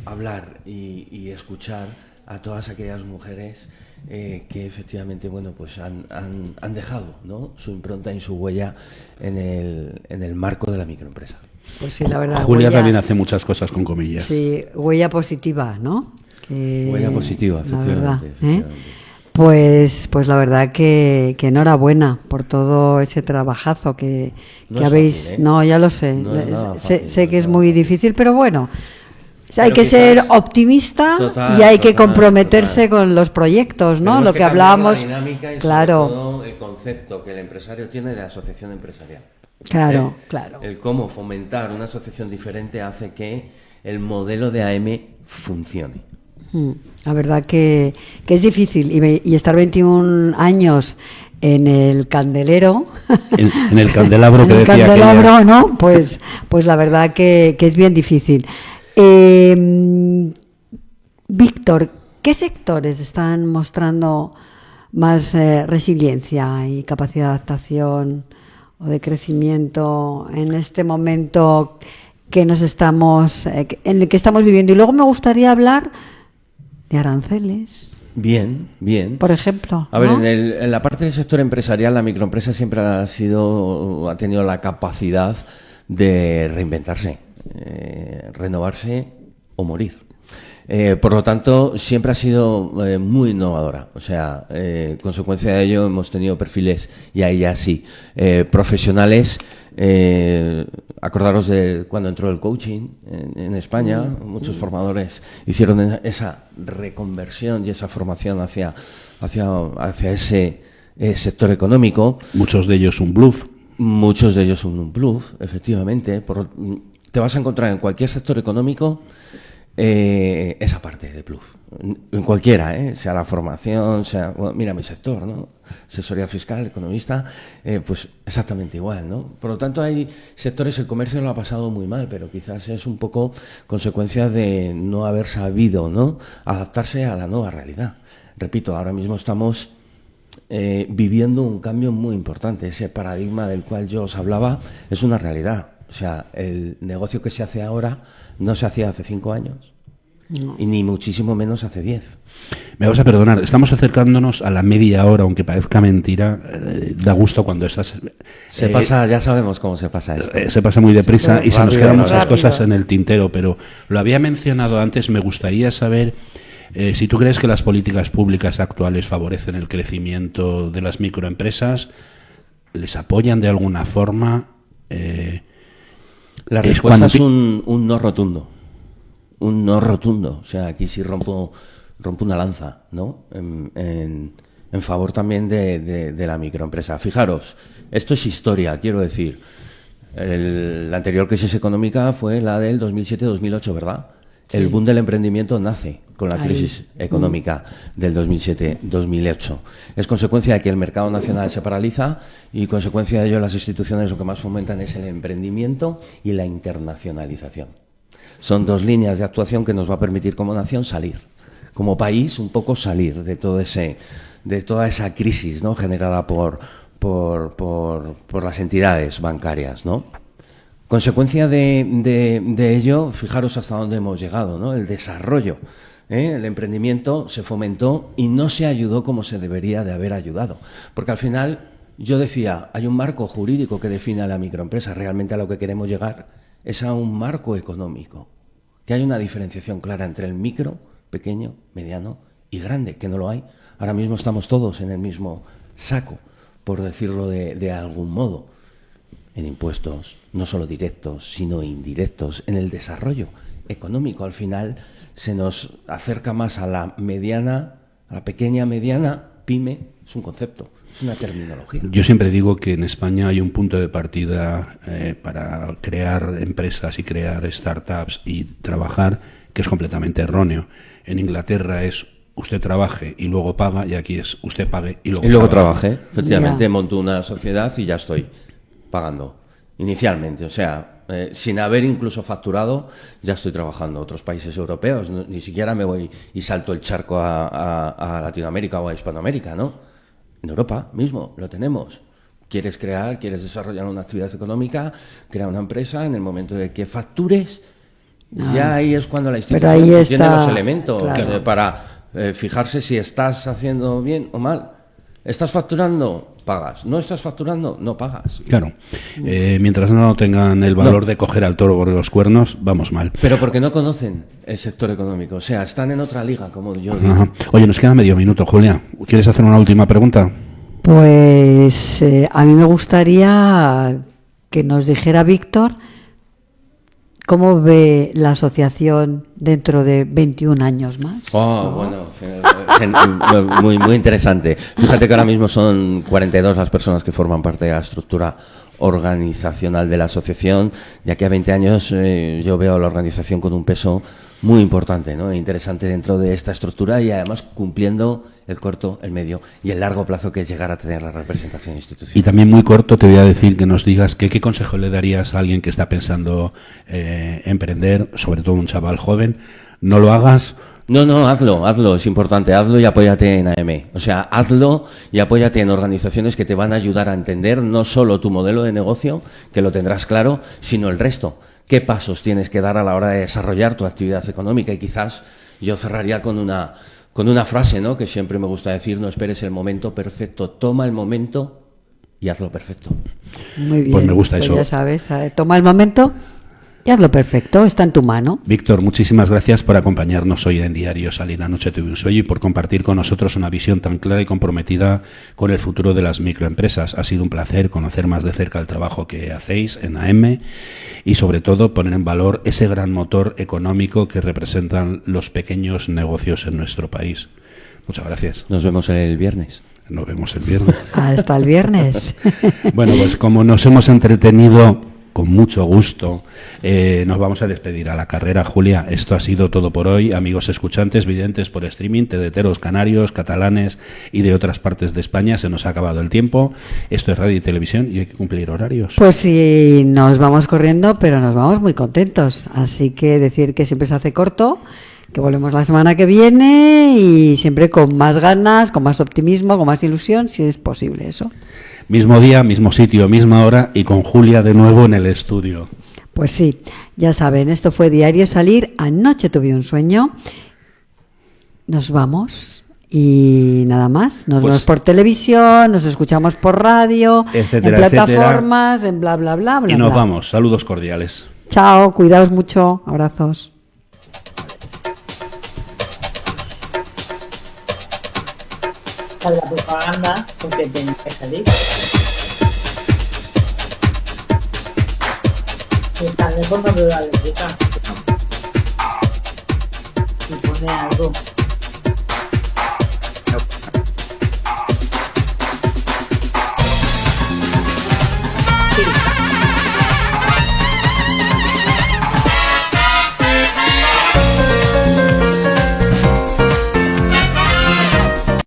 hablar y escuchar a todas aquellas mujeres que efectivamente, bueno, pues han dejado, ¿no?, su impronta y su huella en el marco de la microempresa. Pues sí, la verdad. Julia también hace muchas cosas con comillas. Sí, huella positiva, ¿no? Huella positiva, efectivamente. Pues la verdad que enhorabuena por todo ese trabajazo que habéis. Fácil, ¿eh? No, ya lo sé. No es nada fácil, sé que es muy difícil, pero bueno. Hay Pero que ser quizás, optimista y hay que comprometerse con los proyectos, ¿no? Lo que hablábamos. La dinámica y claro. sobre todo el concepto que el empresario tiene de asociación empresarial. Claro, claro. El cómo fomentar una asociación diferente hace que el modelo de AM funcione. La verdad que es difícil y estar 21 años en el candelero, en el candelabro que en el decía candelabro, aquella. ¿no? Pues la verdad que es bien difícil. Víctor, ¿qué sectores están mostrando más resiliencia y capacidad de adaptación o de crecimiento en este momento que en el que estamos viviendo? Y luego me gustaría hablar de aranceles. Bien. Por ejemplo. A ver, ¿no? en la parte del sector empresarial, la microempresa siempre ha tenido la capacidad de reinventarse, renovarse o morir. Por lo tanto, siempre ha sido muy innovadora. O sea, consecuencia de ello hemos tenido perfiles, y ahí ya sí, profesionales. Acordaros de cuando entró el coaching en España, muchos formadores hicieron esa reconversión y esa formación hacia ese sector económico. Muchos de ellos un bluff. Muchos de ellos un bluff, efectivamente. Te vas a encontrar en cualquier sector económico esa parte de bluff, en cualquiera, sea la formación, sea, bueno, mira mi sector, ¿no? Asesoría fiscal, economista, pues exactamente igual, ¿no? Por lo tanto, hay sectores, el comercio lo ha pasado muy mal, pero quizás es un poco consecuencia de no haber sabido, ¿no?, adaptarse a la nueva realidad. Repito, ahora mismo estamos viviendo un cambio muy importante. Ese paradigma del cual yo os hablaba es una realidad. O sea, el negocio que se hace ahora no se hacía hace 5 años No. Y ni muchísimo menos hace 10. Me vas a perdonar, estamos acercándonos a la media hora, aunque parezca mentira, da gusto cuando estás... Se pasa, ya sabemos cómo se pasa esto. Se pasa muy deprisa y se nos Rápido, quedan muchas rápido. cosas en el tintero, pero lo había mencionado antes, me gustaría saber si tú crees que las políticas públicas actuales favorecen el crecimiento de las microempresas, les apoyan de alguna forma... La es respuesta cuando es un no rotundo. Un no rotundo. O sea, aquí sí rompo una lanza, ¿no? En favor también de la microempresa. Fijaros, esto es historia, quiero decir. La anterior crisis económica fue la del 2007-2008, ¿verdad? Sí. El boom del emprendimiento nace con la Ahí. crisis económica del 2007-2008. Es consecuencia de que el mercado nacional se paraliza y consecuencia de ello las instituciones lo que más fomentan es el emprendimiento y la internacionalización. Son dos líneas de actuación que nos va a permitir como nación salir, como país un poco salir de todo de toda esa crisis, ¿no?, generada por las entidades bancarias, ¿no? Consecuencia de ello, fijaros hasta dónde hemos llegado, ¿no? El desarrollo, el emprendimiento se fomentó y no se ayudó como se debería de haber ayudado. Porque al final, yo decía, hay un marco jurídico que define a la microempresa. Realmente a lo que queremos llegar es a un marco económico. Que hay una diferenciación clara entre el micro, pequeño, mediano y grande, que no lo hay. Ahora mismo estamos todos en el mismo saco, por decirlo de algún modo. En impuestos, no solo directos, sino indirectos, en el desarrollo económico. Al final se nos acerca más a la mediana, a la pequeña mediana, pyme, es un concepto, es una terminología. Yo siempre digo que en España hay un punto de partida para crear empresas y crear startups y trabajar que es completamente erróneo. En Inglaterra es usted trabaje y luego paga, y aquí es usted pague y luego trabaje. Efectivamente, Ya. monto una sociedad y ya estoy pagando inicialmente, o sea, sin haber incluso facturado, ya estoy trabajando. Otros países europeos, ni siquiera me voy y salto el charco a Latinoamérica o a Hispanoamérica, ¿no? En Europa mismo lo tenemos. Quieres crear, quieres desarrollar una actividad económica, crea una empresa, en el momento de que factures, ya ahí es cuando la institución ahí tiene está, los elementos claro, para fijarse si estás haciendo bien o mal. ¿Estás facturando? Pagas. ¿No estás facturando? No pagas. Claro. Mientras no tengan el valor de coger al toro por los cuernos, vamos mal. Pero porque no conocen el sector económico. O sea, están en otra liga, como yo digo. Ajá. Oye, nos queda medio minuto, Julia. ¿Quieres hacer una última pregunta? Pues a mí me gustaría que nos dijera Víctor cómo ve la asociación dentro de 21 años más. Oh, bueno, muy, muy interesante. Fíjate que ahora mismo son 42 las personas que forman parte de la estructura organizacional de la asociación. De aquí a 20 años yo veo a la organización con un peso muy importante, ¿no? E interesante dentro de esta estructura y además cumpliendo el corto, el medio y el largo plazo que es llegar a tener la representación institucional. Y también muy corto te voy a decir que nos digas qué consejo le darías a alguien que está pensando emprender, sobre todo un chaval joven. No lo hagas. No, hazlo, es importante, hazlo y apóyate en AM. O sea, hazlo y apóyate en organizaciones que te van a ayudar a entender no solo tu modelo de negocio, que lo tendrás claro, sino el resto. ¿Qué pasos tienes que dar a la hora de desarrollar tu actividad económica? Y quizás yo cerraría con una frase, ¿no?, que siempre me gusta decir: no esperes el momento perfecto, toma el momento y hazlo perfecto. Muy bien. Pues me gusta eso. Ya sabes, toma el momento y hazlo perfecto, está en tu mano. Víctor, muchísimas gracias por acompañarnos hoy en Diario Salir Anoche Tuve un Sueño y por compartir con nosotros una visión tan clara y comprometida con el futuro de las microempresas. Ha sido un placer conocer más de cerca el trabajo que hacéis en AM y sobre todo poner en valor ese gran motor económico que representan los pequeños negocios en nuestro país. Muchas gracias. Nos vemos el viernes. Nos vemos el viernes. Hasta el viernes. Bueno, pues como nos hemos entretenido con mucho gusto, nos vamos a despedir a la carrera. Julia, esto ha sido todo por hoy. Amigos escuchantes, videntes por streaming, tedeteros canarios, catalanes y de otras partes de España, se nos ha acabado el tiempo. Esto es radio y televisión y hay que cumplir horarios. Pues sí, nos vamos corriendo, pero nos vamos muy contentos. Así que decir que siempre se hace corto, que volvemos la semana que viene y siempre con más ganas, con más optimismo, con más ilusión, si es posible eso. Mismo día, mismo sitio, misma hora y con Julia de nuevo en el estudio. Pues sí, Ya saben, esto fue Diario Salir. Anoche tuve un sueño. Nos vamos y nada más. Nos vemos por televisión, nos escuchamos por radio, etcétera, en plataformas, en bla, bla, bla, bla. Y nos bla. vamos. Saludos cordiales. Chao, cuidaos mucho. Abrazos. Para la propaganda, porque tenía que salir. Y también por no la eléctrica. Y pone algo.